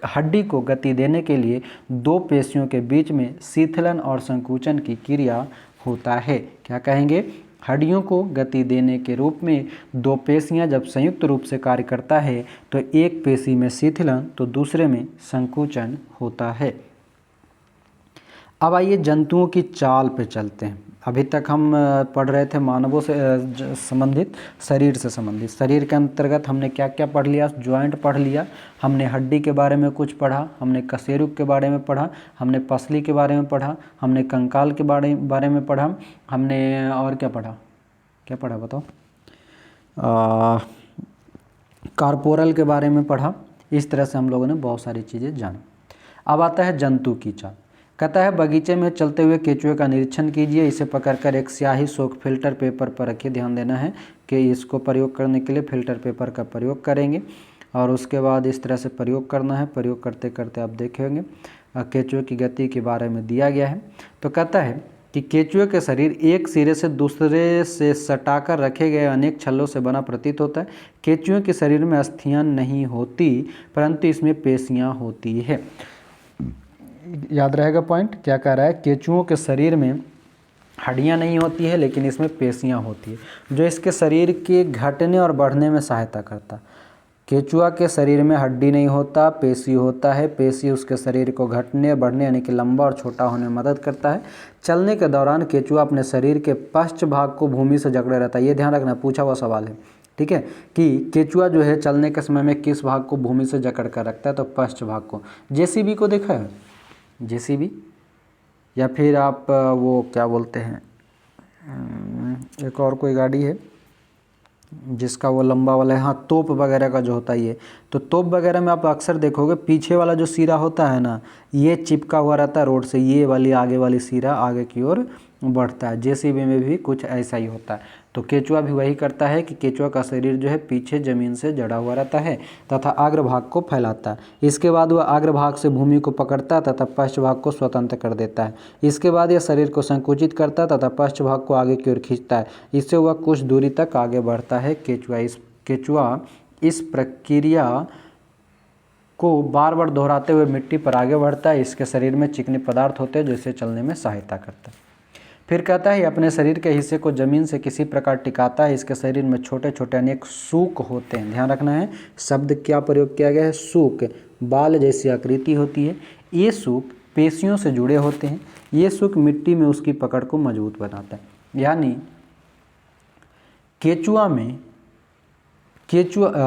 हड्डी को गति देने के लिए दो पेशियों के बीच में शिथिलन और संकुचन की क्रिया होता है। क्या कहेंगे, हड्डियों को गति देने के रूप में दो पेशियां जब संयुक्त रूप से कार्य करता है तो एक पेशी में शिथिलन तो दूसरे में संकुचन होता है। अब आइए जंतुओं की चाल पे चलते हैं। अभी तक हम पढ़ रहे थे मानवों से संबंधित, शरीर से संबंधित। शरीर के अंतर्गत हमने क्या क्या पढ़ लिया, ज्वाइंट पढ़ लिया, हमने हड्डी के बारे में कुछ पढ़ा, हमने कशेरुक के बारे में पढ़ा, हमने पसली के बारे में पढ़ा, हमने कंकाल के बारे में पढ़ा, हमने और क्या पढ़ा बताओ, कार्पोरल के बारे में पढ़ा। इस तरह से हम लोगों ने बहुत सारी चीज़ें जानी। अब आता है जंतु की चाल। कहता है बगीचे में चलते हुए केंचुए का निरीक्षण कीजिए, इसे पकड़कर एक स्याही सोख फिल्टर पेपर पर रखिए। ध्यान देना है कि इसको प्रयोग करने के लिए फिल्टर पेपर का प्रयोग करेंगे और उसके बाद इस तरह से प्रयोग करना है। प्रयोग करते करते आप देखेंगे केंचुए की गति के बारे में दिया गया है। तो कहता है कि केंचुए के शरीर एक सिरे से दूसरे से सटाकर रखे गए अनेक छल्लों से बना प्रतीत होता है। केंचुए के शरीर में अस्थियां नहीं होती, परंतु इसमें पेशियां होती है। याद रहेगा पॉइंट, क्या कह रहा है, केंचुओं के शरीर में हड्डियां नहीं होती है लेकिन इसमें पेशियां होती है, जो इसके शरीर के घटने और बढ़ने में सहायता करता है। केंचुआ के शरीर में हड्डी नहीं होता, पेशी होता है। पेशी उसके शरीर को घटने बढ़ने यानी कि लंबा और छोटा होने में मदद करता है। चलने के दौरान केंचुआ अपने शरीर के पश्च भाग को भूमि से जकड़े रहता है। ये ध्यान रखना, पूछा हुआ सवाल है, ठीक है, कि केंचुआ जो है चलने के समय में किस भाग को भूमि से जकड़ कर रखता है, तो पश्च भाग को। जेसीबी को देखा है, जेसीबी, या फिर आप वो क्या बोलते हैं, एक और कोई गाड़ी है जिसका वो लंबा वाला है, हाँ, तोप वगैरह का जो होता है ये, तो तोप वगैरह में आप अक्सर देखोगे पीछे वाला जो सिरा होता है ना, ये चिपका हुआ रहता है रोड से, ये वाली आगे वाली सिरा आगे की ओर बढ़ता है। जेसीबी में भी कुछ ऐसा ही होता है। तो केंचुआ भी वही करता है कि केंचुआ का शरीर जो है पीछे जमीन से जड़ा हुआ रहता है तथा अग्रभाग को फैलाता है। इसके बाद वह अग्रभाग से भूमि को पकड़ता है तथा पश्चभाग को स्वतंत्र कर देता है। इसके बाद यह शरीर को संकुचित करता है तथा पश्चभाग को आगे की ओर खींचता है। इससे वह कुछ दूरी तक आगे बढ़ता है। केंचुआ इस प्रक्रिया को बार बार दोहराते हुए मिट्टी पर आगे बढ़ता है। इसके शरीर में चिकने पदार्थ होते हैं जो इसे चलने में सहायता करता है। फिर कहता है अपने शरीर के हिस्से को जमीन से किसी प्रकार टिकाता है। इसके शरीर में छोटे छोटे अनेक सूक होते हैं। ध्यान रखना है, शब्द क्या प्रयोग किया गया है, सूक। बाल जैसी आकृति होती है। ये सूक पेशियों से जुड़े होते हैं। ये सूक मिट्टी में उसकी पकड़ को मजबूत बनाता है। यानी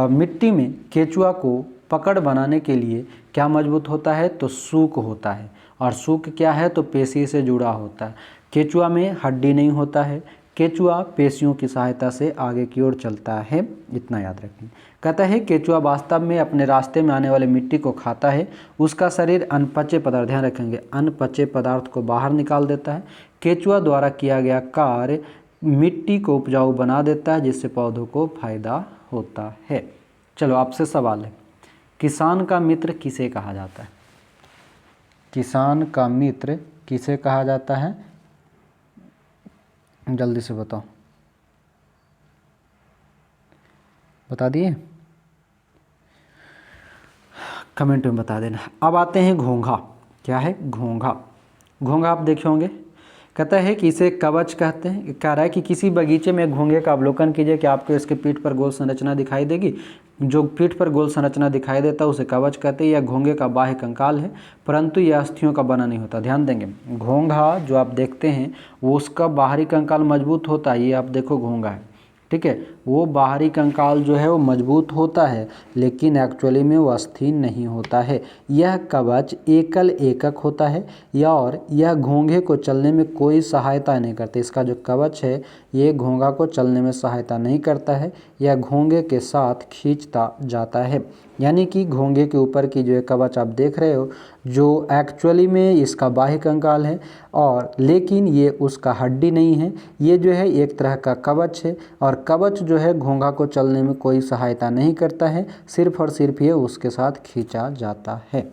मिट्टी में केंचुआ को पकड़ बनाने के लिए क्या मजबूत होता है, तो सूक होता है। और सूक क्या है, तो पेशी से जुड़ा होता है। केंचुआ में हड्डी नहीं होता है। केंचुआ पेशियों की सहायता से आगे की ओर चलता है। इतना याद रखें। कहता है केंचुआ वास्तव में अपने रास्ते में आने वाले मिट्टी को खाता है। उसका शरीर अनपचे पदार्थ, ध्यान रखेंगे, अनपचे पदार्थ को बाहर निकाल देता है। केंचुआ द्वारा किया गया कार्य मिट्टी को उपजाऊ बना देता है, जिससे पौधों को फायदा होता है। चलो आपसे सवाल है, किसान का मित्र किसे कहा जाता है? किसान का मित्र किसे कहा जाता है, जल्दी से बताओ, बता दिए, कमेंट में बता देना। अब आते हैं घोंघा। क्या है घोंघा? घोंघा आप देखे होंगे। कहता है कि इसे कवच कहते हैं। कह रहा है कि किसी बगीचे में घोंघे का अवलोकन कीजिए कि आपको इसके पीठ पर गोल संरचना दिखाई देगी। जो पीठ पर गोल संरचना दिखाई देता है उसे कवच कहते हैं। यह घोंघे का बाह्य कंकाल है, परंतु यह अस्थियों का बना नहीं होता। ध्यान देंगे, घोंघा जो आप देखते हैं वो उसका बाहरी कंकाल मजबूत होता है। ये आप देखो घोंघा है, ठीक है, वो बाहरी कंकाल जो है वो मजबूत होता है, लेकिन एक्चुअली में वो अस्थि नहीं होता है। यह कवच एकल एकक होता है और यह घोंघे को चलने में कोई सहायता नहीं करता। इसका जो कवच है ये घोंघा को चलने में सहायता नहीं करता है, यह घोंघे के साथ खींचता जाता है। यानी कि घोंघे के ऊपर की जो कवच आप देख रहे हो, जो एक्चुअली में इसका बाह्य कंकाल है, और लेकिन ये उसका हड्डी नहीं है। ये जो है एक तरह का कवच है, और कवच जो है घोंघा को चलने में कोई सहायता नहीं करता है, सिर्फ और सिर्फ ये उसके साथ खींचा जाता है।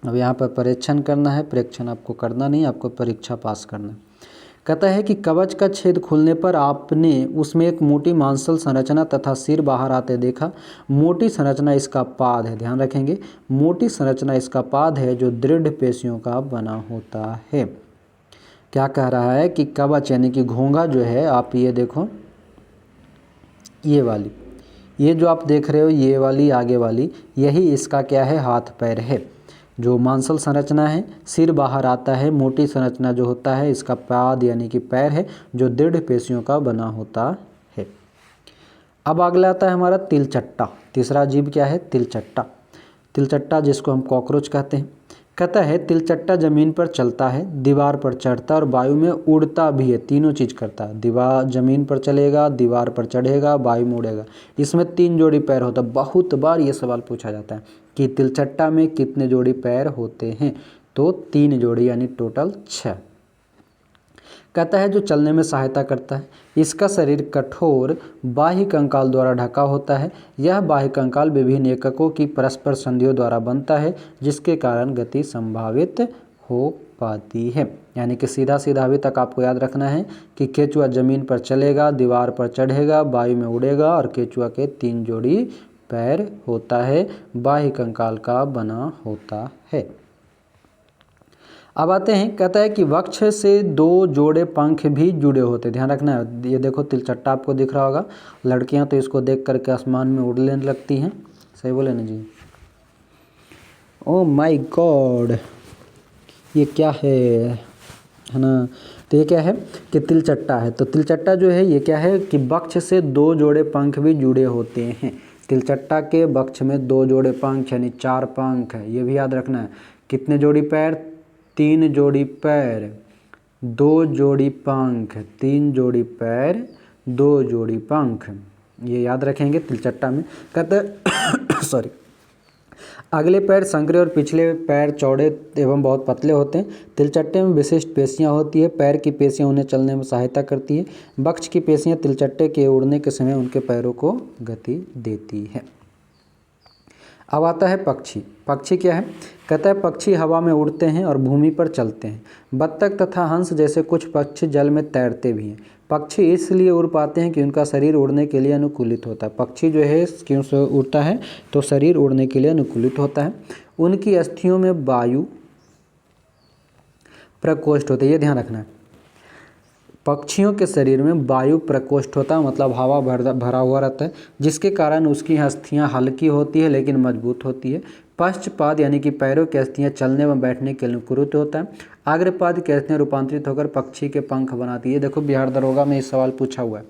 अब यहाँ पर परीक्षण करना है, परीक्षण आपको करना नहीं, आपको परीक्षा पास करना है। कहता है कि कवच का छेद खुलने पर आपने उसमें एक मोटी मांसल संरचना तथा सिर बाहर आते देखा। मोटी संरचना इसका पाद है। ध्यान रखेंगे, मोटी संरचना इसका पाद है जो दृढ़ पेशियों का बना होता है। क्या कह रहा है कि कवच यानी कि घोंघा जो है, आप ये देखो, ये वाली, ये जो आप देख रहे हो, ये वाली आगे वाली, यही इसका क्या है, हाथ पैर है। जो मांसल संरचना है, सिर बाहर आता है। मोटी संरचना जो होता है इसका पाद यानी कि पैर है, जो दृढ़ पेशियों का बना होता है। अब अगला आता है हमारा तिलचट्टा। तीसरा जीव क्या है, तिलचट्टा। तिलचट्टा जिसको हम कॉकरोच कहते हैं। कहता है तिलचट्टा जमीन पर चलता है, दीवार पर चढ़ता है और वायु में उड़ता भी है। तीनों चीज़ करता है, दीवार जमीन पर चलेगा, दीवार पर चढ़ेगा, वायु में उड़ेगा। इसमें 3 जोड़ी पैर होता है। बहुत बार ये सवाल पूछा जाता है कि तिलचट्टा में कितने जोड़ी पैर होते हैं, तो 3 जोड़ी यानी टोटल 6। कहता है जो चलने में सहायता करता है। इसका शरीर कठोर बाह्य कंकाल द्वारा ढका होता है। यह बाह्य कंकाल विभिन्न एककों की परस्पर संधियों द्वारा बनता है, जिसके कारण गति संभावित हो पाती है। यानी कि सीधा सीधा अभी तक आपको याद रखना है कि केचुआ ज़मीन पर चलेगा, दीवार पर चढ़ेगा, वायु में उड़ेगा और केचुआ के 3 जोड़ी पैर होता है, बाह्य कंकाल का बना होता है। अब आते हैं, कहता है कि वक्ष से 2 जोड़े पंख भी जुड़े होते। ध्यान रखना है, ये देखो तिलचट्टा आपको दिख रहा होगा। लड़कियां तो इसको देख करके आसमान में उड़ने लगती हैं। सही बोले ना जी? ओह माय गॉड, ये क्या है ना? तो ये क्या है कि तिलचट्टा है। तो तिलचट्टा जो है ये क्या है कि वक्ष से 2 जोड़े पंख भी जुड़े होते हैं। तिलचट्टा के वक्ष में 2 जोड़े पंख यानी 4 पंख है, ये भी याद रखना है। कितने जोड़ी पैर? 3 जोड़ी पैर, 2 जोड़ी पंख, 3 जोड़ी पैर, 2 जोड़ी पंख, ये याद रखेंगे तिलचट्टा में। कहते सॉरी, अगले पैर संकरे और पिछले पैर चौड़े एवं बहुत पतले होते हैं। तिलचट्टे में विशिष्ट पेशियां होती है। पैर की पेशियां उन्हें चलने में सहायता करती है। वक्ष की पेशियां तिलचट्टे के उड़ने के समय उनके पैरों को गति देती है। अब आता है पक्षी। पक्षी क्या है? कहता है पक्षी हवा में उड़ते हैं और भूमि पर चलते हैं। बत्तख तथा हंस जैसे कुछ पक्षी जल में तैरते भी हैं। पक्षी इसलिए उड़ पाते हैं कि उनका शरीर उड़ने के लिए अनुकूलित होता है। पक्षी जो है क्यों से उड़ता है? तो शरीर उड़ने के लिए अनुकूलित होता है। उनकी अस्थियों में वायु प्रकोष्ठ होते हैं, ये ध्यान रखना है। पक्षियों के शरीर में वायु प्रकोष्ठ होता है, मतलब हवा भरा हुआ रहता है, जिसके कारण उसकी अस्थियां हल्की होती है लेकिन मजबूत होती है। पश्चपाद यानी कि पैरों की अस्थियां चलने व बैठने के अनुकूलित होता है। अग्रपाद की अस्थियां रूपांतरित होकर पक्षी के पंख बनाती है। देखो बिहार दरोगा में इस सवाल पूछा हुआ है।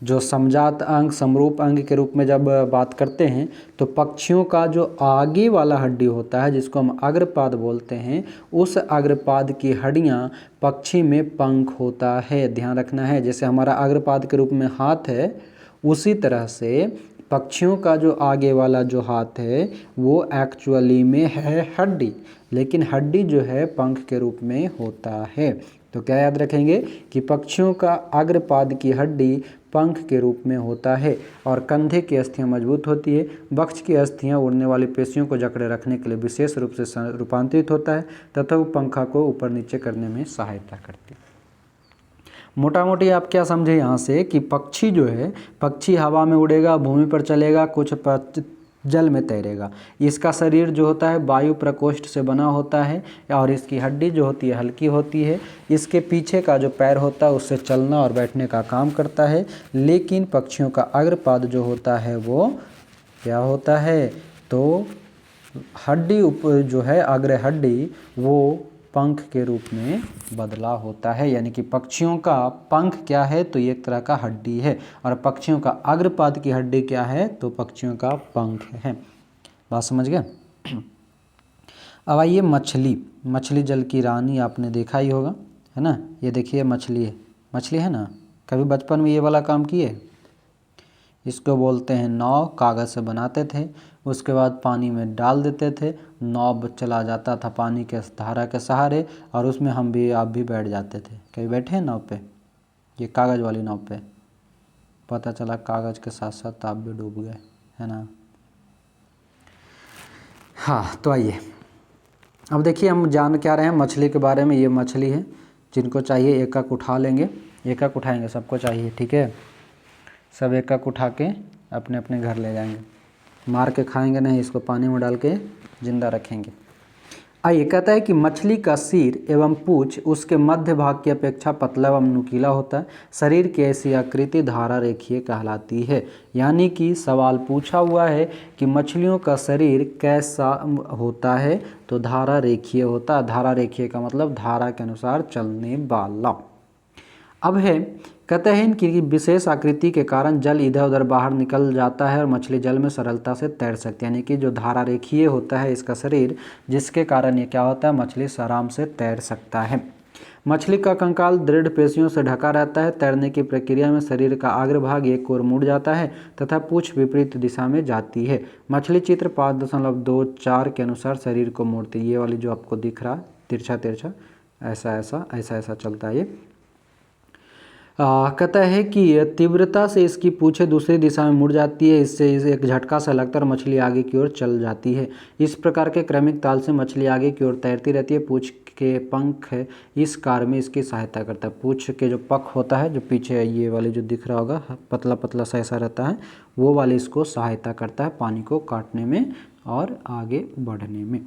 जो समजात अंग समरूप अंग के रूप में जब बात करते हैं तो पक्षियों का जो आगे वाला हड्डी होता है जिसको हम अग्रपाद बोलते हैं, उस अग्रपाद की हड्डियां पक्षी में पंख होता है। ध्यान रखना है, जैसे हमारा अग्रपाद के रूप में हाथ है, उसी तरह से पक्षियों का जो आगे वाला जो हाथ है वो एक्चुअली में है हड्डी, लेकिन हड्डी जो है पंख के रूप में होता है। तो क्या याद रखेंगे कि पक्षियों का अग्रपाद की हड्डी पंख के रूप में होता है और कंधे की अस्थियां मजबूत होती है। वक्ष की अस्थियां उड़ने वाली पेशियों को जकड़े रखने के लिए विशेष रूप से रूपांतरित होता है तथा वो पंखा को ऊपर नीचे करने में सहायता करती है। मोटा मोटी आप क्या समझे यहाँ से कि पक्षी जो है, पक्षी हवा में उड़ेगा, भूमि पर चलेगा, कुछ जल में तैरेगा। इसका शरीर जो होता है वायु प्रकोष्ठ से बना होता है और इसकी हड्डी जो होती है हल्की होती है। इसके पीछे का जो पैर होता है उससे चलना और बैठने का काम करता है। लेकिन पक्षियों का अग्रपाद जो होता है वो क्या होता है? तो हड्डी जो है अग्र हड्डी वो पंख के रूप में बदला होता है। यानी कि पक्षियों का पंख क्या है? तो ये एक तरह का हड्डी है और पक्षियों का अग्रपाद की हड्डी क्या है? तो पक्षियों का पंख है। बात समझ गए? अब आइए मछली। मछली जल की रानी आपने देखा ही होगा, है ना? ये देखिए मछली है, मछली है ना? कभी बचपन में ये वाला काम किए? इसको बोलते हैं नाव। कागज़ से बनाते थे, उसके बाद पानी में डाल देते थे, नाव चला जाता था पानी के धारा के सहारे और उसमें आप भी बैठ जाते थे। कभी बैठे हैं नाव पे? ये कागज़ वाली नाव पे। पता चला कागज़ के साथ साथ आप भी डूब गए, है ना? हाँ, तो आइए अब देखिए हम जान क्या रहे हैं मछली के बारे में। ये मछली है, जिनको चाहिए एक एक उठा लेंगे, एक एक उठाएंगे, सबको चाहिए, ठीक है? सब एक एक उठा के अपने अपने घर ले जाएंगे, मार के खाएंगे नहीं, इसको पानी में डाल के जिंदा रखेंगे। आइए, कहता है कि मछली का सिर एवं पूंछ उसके मध्य भाग की अपेक्षा पतला एवं नुकीला होता है। शरीर की ऐसी आकृति धारा रेखीय कहलाती है। यानी कि सवाल पूछा हुआ है कि मछलियों का शरीर कैसा होता है? तो धारा रेखीय होता है। धारा रेखीय का मतलब धारा के अनुसार चलने वाला। अब है, कहते हैं कि विशेष आकृति के कारण जल इधर उधर बाहर निकल जाता है और मछली जल में सरलता से तैर सकती है। यानी कि जो धारा रेखीय होता है इसका शरीर, जिसके कारण ये क्या होता है? मछली आराम से तैर सकता है। मछली का कंकाल दृढ़ पेशियों से ढका रहता है। तैरने की प्रक्रिया में शरीर का अग्रभाग एक ओर मुड़ जाता है तथा पूंछ विपरीत दिशा में जाती है। मछली चित्र 5.24 के अनुसार शरीर को मोड़ती है। ये वाली जो आपको दिख रहा है तिरछा तिरछा, ऐसा ऐसा ऐसा ऐसा चलता है ये। कहता है कि तीव्रता से इसकी पूँछें दूसरी दिशा में मुड़ जाती है, इससे इसे एक झटका सा लगता है और मछली आगे की ओर चल जाती है। इस प्रकार के क्रमिक ताल से मछली आगे की ओर तैरती रहती है। पूँछ के पंख है इस कार्य में इसकी सहायता करता है। पूँछ के जो पंख होता है, जो पीछे ये वाले जो दिख रहा होगा पतला पतला सा ऐसा रहता है, वो वाले इसको सहायता करता है पानी को काटने में और आगे बढ़ने में।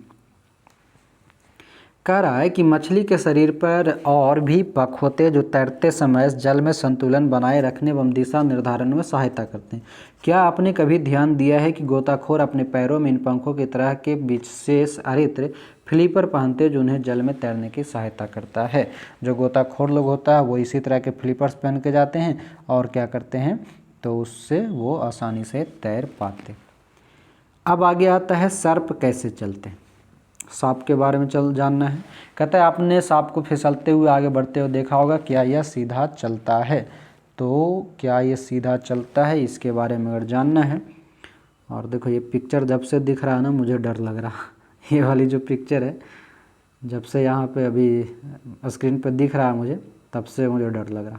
कह रहा है कि मछली के शरीर पर और भी पंख होते हैं जो तैरते समय जल में संतुलन बनाए रखने एवं दिशा निर्धारण में सहायता करते हैं। क्या आपने कभी ध्यान दिया है कि गोताखोर अपने पैरों में इन पंखों की तरह के विशेष हरित्र फ्लिपर पहनते हैं जो उन्हें जल में तैरने की सहायता करता है। जो गोताखोर लोग होता है वो इसी तरह के फ्लिपर्स पहन के जाते हैं और क्या करते हैं, तो उससे वो आसानी से तैर पाते। अब आगे आता है सर्प कैसे चलते हैं। सांप के बारे में जानना है। कहता है आपने सांप को फिसलते हुए आगे बढ़ते हुए देखा होगा, क्या यह सीधा चलता है? तो क्या ये सीधा चलता है, इसके बारे में अगर जानना है। और देखो ये पिक्चर जब से दिख रहा है ना, मुझे डर लग रहा ये वाली जो पिक्चर है जब से यहाँ पे अभी स्क्रीन पे दिख रहा है मुझे, तब से मुझे डर लग रहा,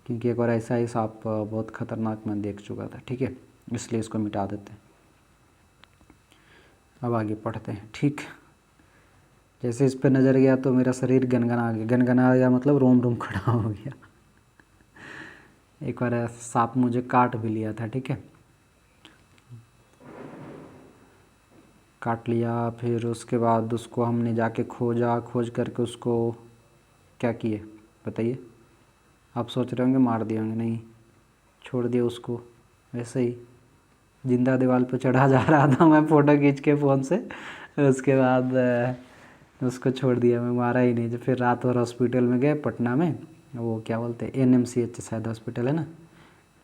क्योंकि एक बार ऐसा ही सांप बहुत ख़तरनाक मैं देख चुका था। ठीक है, इसलिए इसको मिटा देते हैं। अब आगे पढ़ते हैं। ठीक, जैसे इस पे नज़र गया तो मेरा शरीर गनगना गया, मतलब रोम रोम खड़ा हो गया। एक बार सांप मुझे काट भी लिया था। ठीक है, काट लिया, फिर उसके बाद उसको हमने जाके खोज करके उसको क्या किए बताइए। आप सोच रहे होंगे मार दिए होंगे, नहीं, छोड़ दिया उसको वैसे ही जिंदा दीवार पे चढ़ा जा रहा था मैं फ़ोटो खींच के फ़ोन से। उसके बाद उसको छोड़ दिया, मैं मारा ही नहीं। जब फिर रात भर हॉस्पिटल में गए पटना में, वो क्या बोलते हैं NMCH शायद हॉस्पिटल है ना,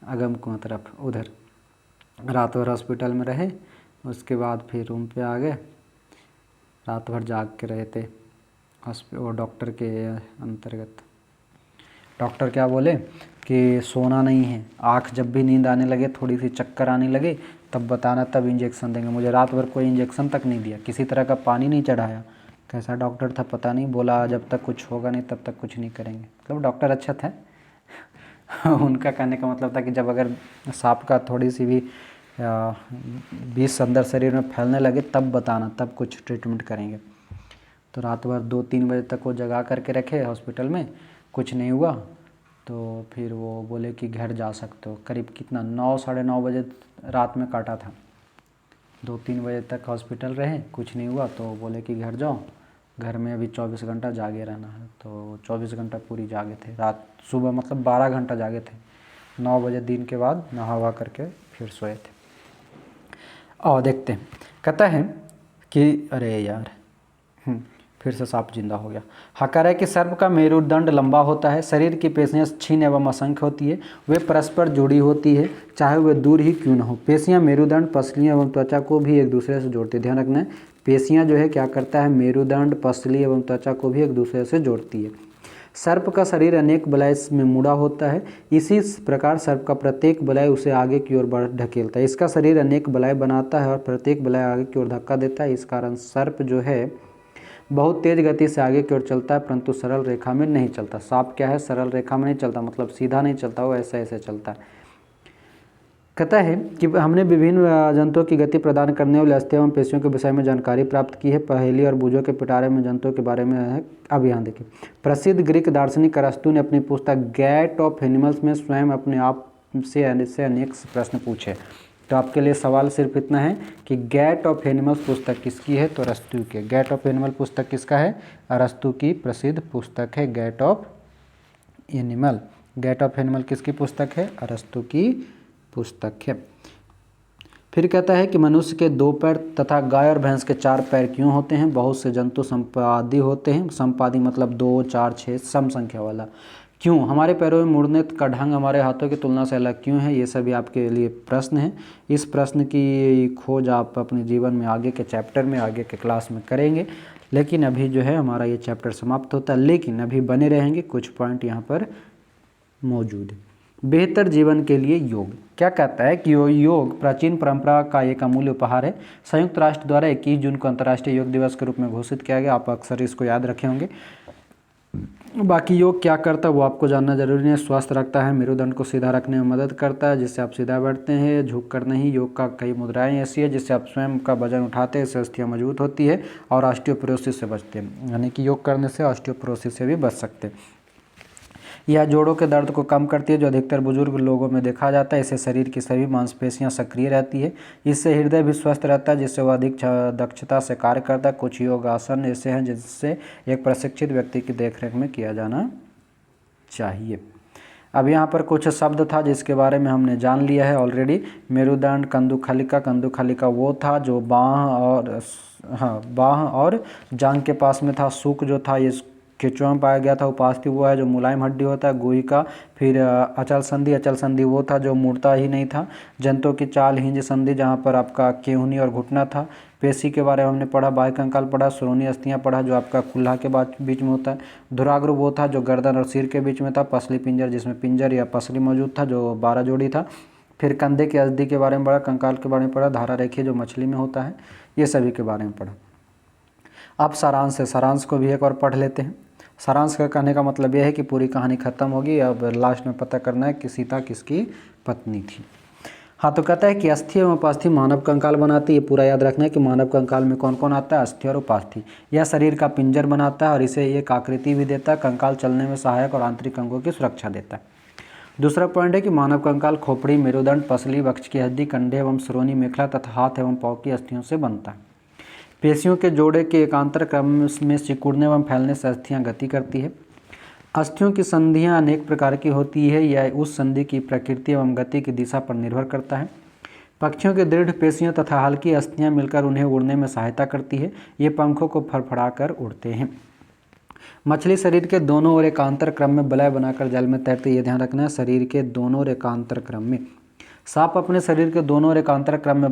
अगम कुआं तरफ, उधर रात भर हॉस्पिटल में रहे। उसके बाद फिर रूम पे आ गए, रात भर जाग के रहे थे। वो डॉक्टर के अंतर्गत डॉक्टर क्या बोले कि सोना नहीं है, आँख जब भी नींद आने लगे, थोड़ी सी चक्कर आने लगे, तब बताना, तब इंजेक्शन देंगे। मुझे रात भर कोई इंजेक्शन तक नहीं दिया, किसी तरह का पानी नहीं चढ़ाया। कैसा डॉक्टर था पता नहीं, बोला जब तक कुछ होगा नहीं तब तक कुछ नहीं करेंगे। मतलब डॉक्टर अच्छा था उनका कहने का मतलब था कि जब अगर सांप का थोड़ी सी भी विष अंदर शरीर में फैलने लगे तब बताना, तब कुछ ट्रीटमेंट करेंगे। तो रात भर 2-3 बजे तक वो जगा करके रखे हॉस्पिटल में, कुछ नहीं हुआ। तो फिर वो बोले कि घर जा सकते हो। करीब कितना 9-9:30 बजे रात में काटा था। 2-3 बजे तक हॉस्पिटल रहे, कुछ नहीं हुआ, तो बोले कि घर जाओ, घर में अभी 24 घंटा जागे रहना है। तो 24 घंटा पूरी जागे थे, रात सुबह मतलब 12 घंटा जागे थे। 9 बजे दिन के बाद नहा वहा करके फिर सोए थे। और देखते हैं, कहता है कि अरे यार फिर से सांप जिंदा हो गया। हकार है कि सर्प का मेरुदंड लंबा होता है, शरीर की पेशियां क्षीण एवं असंख्य होती है, वे परस्पर जुड़ी होती है चाहे वे दूर ही क्यों न हो। पेशियां मेरुदंड, पसलियां एवं त्वचा को भी एक दूसरे से जोड़ती है। ध्यान रखना है, पेशियां जो है क्या करता है, मेरुदंड, पसली एवं त्वचा को भी एक दूसरे से जोड़ती है। सर्प का शरीर अनेक बलय में मुड़ा होता है, इसी प्रकार सर्प का प्रत्येक बलय उसे आगे की ओर ढकेलता है। इसका शरीर अनेक बलय बनाता है और प्रत्येक बलय आगे की ओर धक्का देता है। इस कारण सर्प जो है बहुत तेज गति से आगे की ओर चलता है, परंतु सरल रेखा में नहीं चलता। सांप क्या है, सरल रेखा में नहीं चलता, मतलब सीधा नहीं चलता, वो ऐसे ऐसे चलता है। कहता है कि हमने विभिन्न जंतुओं की गति प्रदान करने वाले अस्थियों एवं पेशियों के विषय में जानकारी प्राप्त की है। पहेली और बूझों के पिटारे में जंतुओं के बारे में है। अब यहाँ देखिए, प्रसिद्ध ग्रीक दार्शनिक अरस्तु ने अपनी पुस्तक गैट ऑफ एनिमल्स में स्वयं अपने आप से अनेक प्रश्न पूछे। तो आपके लिए सवाल सिर्फ इतना है कि गैट ऑफ एनिमल्स पुस्तक किसकी है, तो अरस्तु की। गैट ऑफ एनिमल पुस्तक किसका है, अरस्तु की प्रसिद्ध पुस्तक है gait of animal. Gait of animal किसकी पुस्तक है, अरस्तु की पुस्तक है। फिर कहता है कि मनुष्य के 2 पैर तथा गाय और भैंस के 4 पैर क्यों होते हैं। बहुत से जंतु संपादी होते हैं, संपादी मतलब 2, 4, 6 सम संख्या वाला। क्यों, हमारे पैरों में मुड़ने का ढंग हमारे हाथों की तुलना से अलग क्यों है, ये सभी आपके लिए प्रश्न हैं। इस प्रश्न की खोज आप अपने जीवन में आगे के चैप्टर में, आगे के क्लास में करेंगे। लेकिन अभी जो है हमारा ये चैप्टर समाप्त होता है, लेकिन अभी बने रहेंगे, कुछ पॉइंट यहाँ पर मौजूद है। बेहतर जीवन के लिए योग क्या कहता है कि योग प्राचीन परंपरा का एक अमूल्य उपहार है। संयुक्त राष्ट्र द्वारा 21 जून को अंतर्राष्ट्रीय योग दिवस के रूप में घोषित किया गया। आप अक्सर इसको याद रखे होंगे। बाकी योग क्या करता है वो आपको जानना जरूरी है। स्वस्थ रखता है, मेरुदंड को सीधा रखने में मदद करता है, जिससे आप सीधा बैठते हैं, झुक कर नहीं। योग का कई मुद्राएं ऐसी है जिससे आप स्वयं का वजन उठाते हैं, इससे अस्थियाँ मजबूत होती है और ऑस्टियोपोरोसिस से बचते हैं, यानी कि योग करने से ऑस्टियोपोरोसिस से भी बच सकते हैं। यह जोड़ों के दर्द को कम करती है, जो अधिकतर बुजुर्ग लोगों में देखा जाता है। इससे शरीर की सभी मांसपेशियां सक्रिय रहती है। इससे हृदय भी स्वस्थ रहता है, जिससे वह अधिक दक्षता से कार्य करता है। कुछ योग आसन ऐसे हैं जिससे एक प्रशिक्षित व्यक्ति की देखरेख में किया जाना चाहिए। अब यहाँ पर कुछ शब्द था जिसके बारे में हमने जान लिया है ऑलरेडी। मेरुदंड, कंदुखलिका। कंदुखलिका वो था जो बाह और जांघ के पास में था। सुक जो था ये केंचुआ में पाया गया था। उपास्थि वो है जो मुलायम हड्डी होता है, गुहिका। फिर अचल संधि। अचल संधि वो था जो मुड़ता ही नहीं था। जंतु की चाल, हिंज संधि जहाँ पर आपका केहूनी और घुटना था। पेशी के बारे में हमने पढ़ा, बाह्य कंकाल पढ़ा, श्रोणी अस्थियाँ पढ़ा जो आपका कुल्हा के बीच में होता है। धुराग्र वो था जो गर्दन और सिर के बीच में था। पसली पिंजर जिसमें पिंजर या पसली मौजूद था जो 12 जोड़ी था। फिर कंधे की अस्थि के बारे में पढ़ा, कंकाल के बारे में पढ़ा, धारा रेखी जो मछली में होता है, ये सभी के बारे में पढ़ा। अब सारांश है, सारांश को भी एक बार पढ़ लेते हैं। सारांश का कहने का मतलब यह है कि पूरी कहानी खत्म होगी, अब लास्ट में पता करना है कि सीता किसकी पत्नी थी। हाँ, तो कहता है कि अस्थि एवं उपास्थि मानव कंकाल बनाती है। पूरा याद रखना है कि मानव कंकाल में कौन कौन आता है, अस्थि और उपास्थि। यह शरीर का पिंजर बनाता है और इसे एक आकृति भी देता है। कंकाल चलने में सहायक और आंतरिक अंगों की सुरक्षा देता है। दूसरा पॉइंट है कि मानव कंकाल खोपड़ी, मेरुदंड, पसली, वक्ष की हड्डी, कंधे एवं श्रोणी, मेखला तथा हाथ एवं पाँव की अस्थियों से बनता है। पेशियों के जोड़े के एकांतर क्रम में सिकुड़ने एवं फैलने से अस्थियां गति करती है। अस्थियों की संधियां अनेक प्रकार की होती है, यह उस संधि की प्रकृति एवं गति की दिशा पर निर्भर करता है। पक्षियों के दृढ़ पेशियों तथा हल्की अस्थियां मिलकर उन्हें उड़ने में सहायता करती है। ये पंखों को फड़फड़ाकर उड़ते हैं। मछली शरीर के दोनों ओर एकांतर क्रम में वलय बनाकर जल में तैरती है। ये ध्यान रखना है, शरीर के दोनों ओर एकांतर क्रम में। सांप अपने शरीर के दोनों ओर एकांतर क्रम में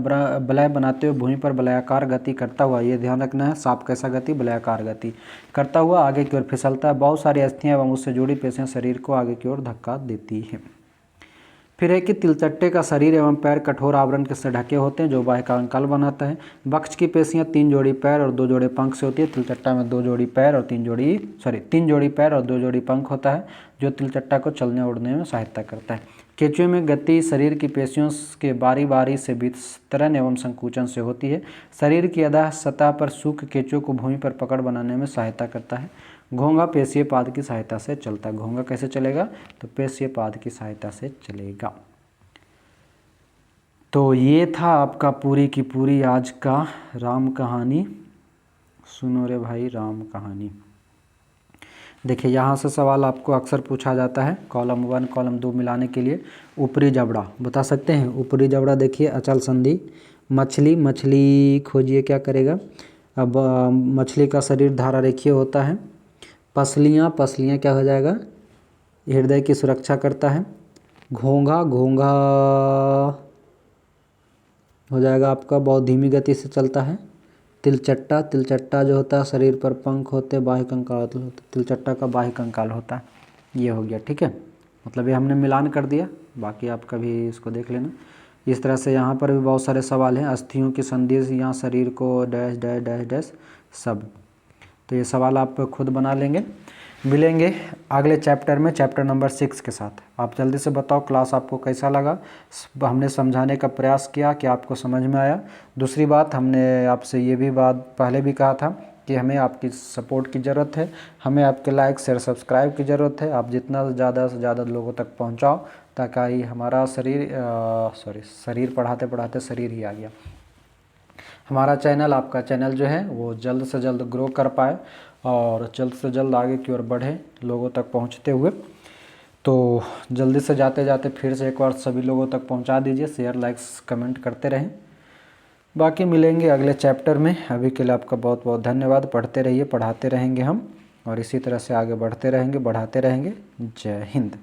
वलय बनाते हुए भूमि पर वलयाकार गति करता हुआ, ये ध्यान रखना है, सांप कैसा गति, वलयाकार गति करता हुआ आगे की ओर फिसलता है। बहुत सारी अस्थियां एवं उससे जुड़ी पेशियां शरीर को आगे की ओर धक्का देती है। फिर है कि तिलचट्टे का शरीर एवं पैर कठोर आवरण से ढके होते हैं जो बाह्य कंकाल बनाता है। वक्ष की पेशियां 3 जोड़ी पैर और 2 जोड़े पंख से होती है। तिलचट्टा में 3 जोड़ी पैर और 2 जोड़ी पंख होता है जो तिलचट्टा को चलने उड़ने में सहायता करता है। केंचुए में गति शरीर की पेशियों के बारी बारी से विस्तरण एवं संकुचन से होती है। शरीर की अधः सतह पर सूक्ष्म केंचुओं को भूमि पर पकड़ बनाने में सहायता करता है। घोंगा पेशीय पाद की सहायता से चलता है। घोंगा कैसे चलेगा, तो पेशीय पाद की सहायता से चलेगा। तो ये था आपका पूरी की पूरी आज का राम कहानी। सुनो रे भाई राम कहानी। देखिए यहाँ से सवाल आपको अक्सर पूछा जाता है कॉलम 1 कॉलम 2 मिलाने के लिए। ऊपरी जबड़ा बता सकते हैं। ऊपरी जबड़ा देखिए अचल संधि। मछली खोजिए क्या करेगा। अब मछली का शरीर धारा रेखीय होता है। पसलियाँ क्या हो जाएगा, हृदय की सुरक्षा करता है। घोंघा हो जाएगा आपका, बहुत धीमी गति से चलता है। तिलचट्टा जो होता है शरीर पर पंख होते, बाह्य कंकाल होते, तिलचट्टा का बाह्य कंकाल होता है। ये हो गया, ठीक है। मतलब ये हमने मिलान कर दिया, बाकी आप कभी इसको देख लेना। इस तरह से यहाँ पर भी बहुत सारे सवाल हैं। अस्थियों की संधि यहाँ शरीर को डैश डैश डैश डैश सब, तो ये सवाल आप खुद बना लेंगे। मिलेंगे अगले चैप्टर में, चैप्टर नंबर 6 के साथ। आप जल्दी से बताओ क्लास आपको कैसा लगा। हमने समझाने का प्रयास किया कि आपको समझ में आया। दूसरी बात, हमने आपसे ये भी बात पहले भी कहा था कि हमें आपकी सपोर्ट की ज़रूरत है। हमें आपके लाइक शेयर सब्सक्राइब की ज़रूरत है। आप जितना ज़्यादा से ज़्यादा लोगों तक पहुँचाओ ताकि हमारा शरीर पढ़ाते पढ़ाते शरीर ही आ गया। हमारा चैनल, आपका चैनल जो है वो जल्द से जल्द ग्रो कर पाए और जल्द से जल्द आगे की ओर बढ़े लोगों तक पहुंचते हुए। तो जल्दी से जाते जाते फिर से एक बार सभी लोगों तक पहुंचा दीजिए। शेयर लाइक्स कमेंट करते रहें। बाकी मिलेंगे अगले चैप्टर में। अभी के लिए आपका बहुत बहुत धन्यवाद। पढ़ते रहिए, पढ़ाते रहेंगे हम और इसी तरह से आगे बढ़ते रहेंगे, बढ़ाते रहेंगे। जय हिंद।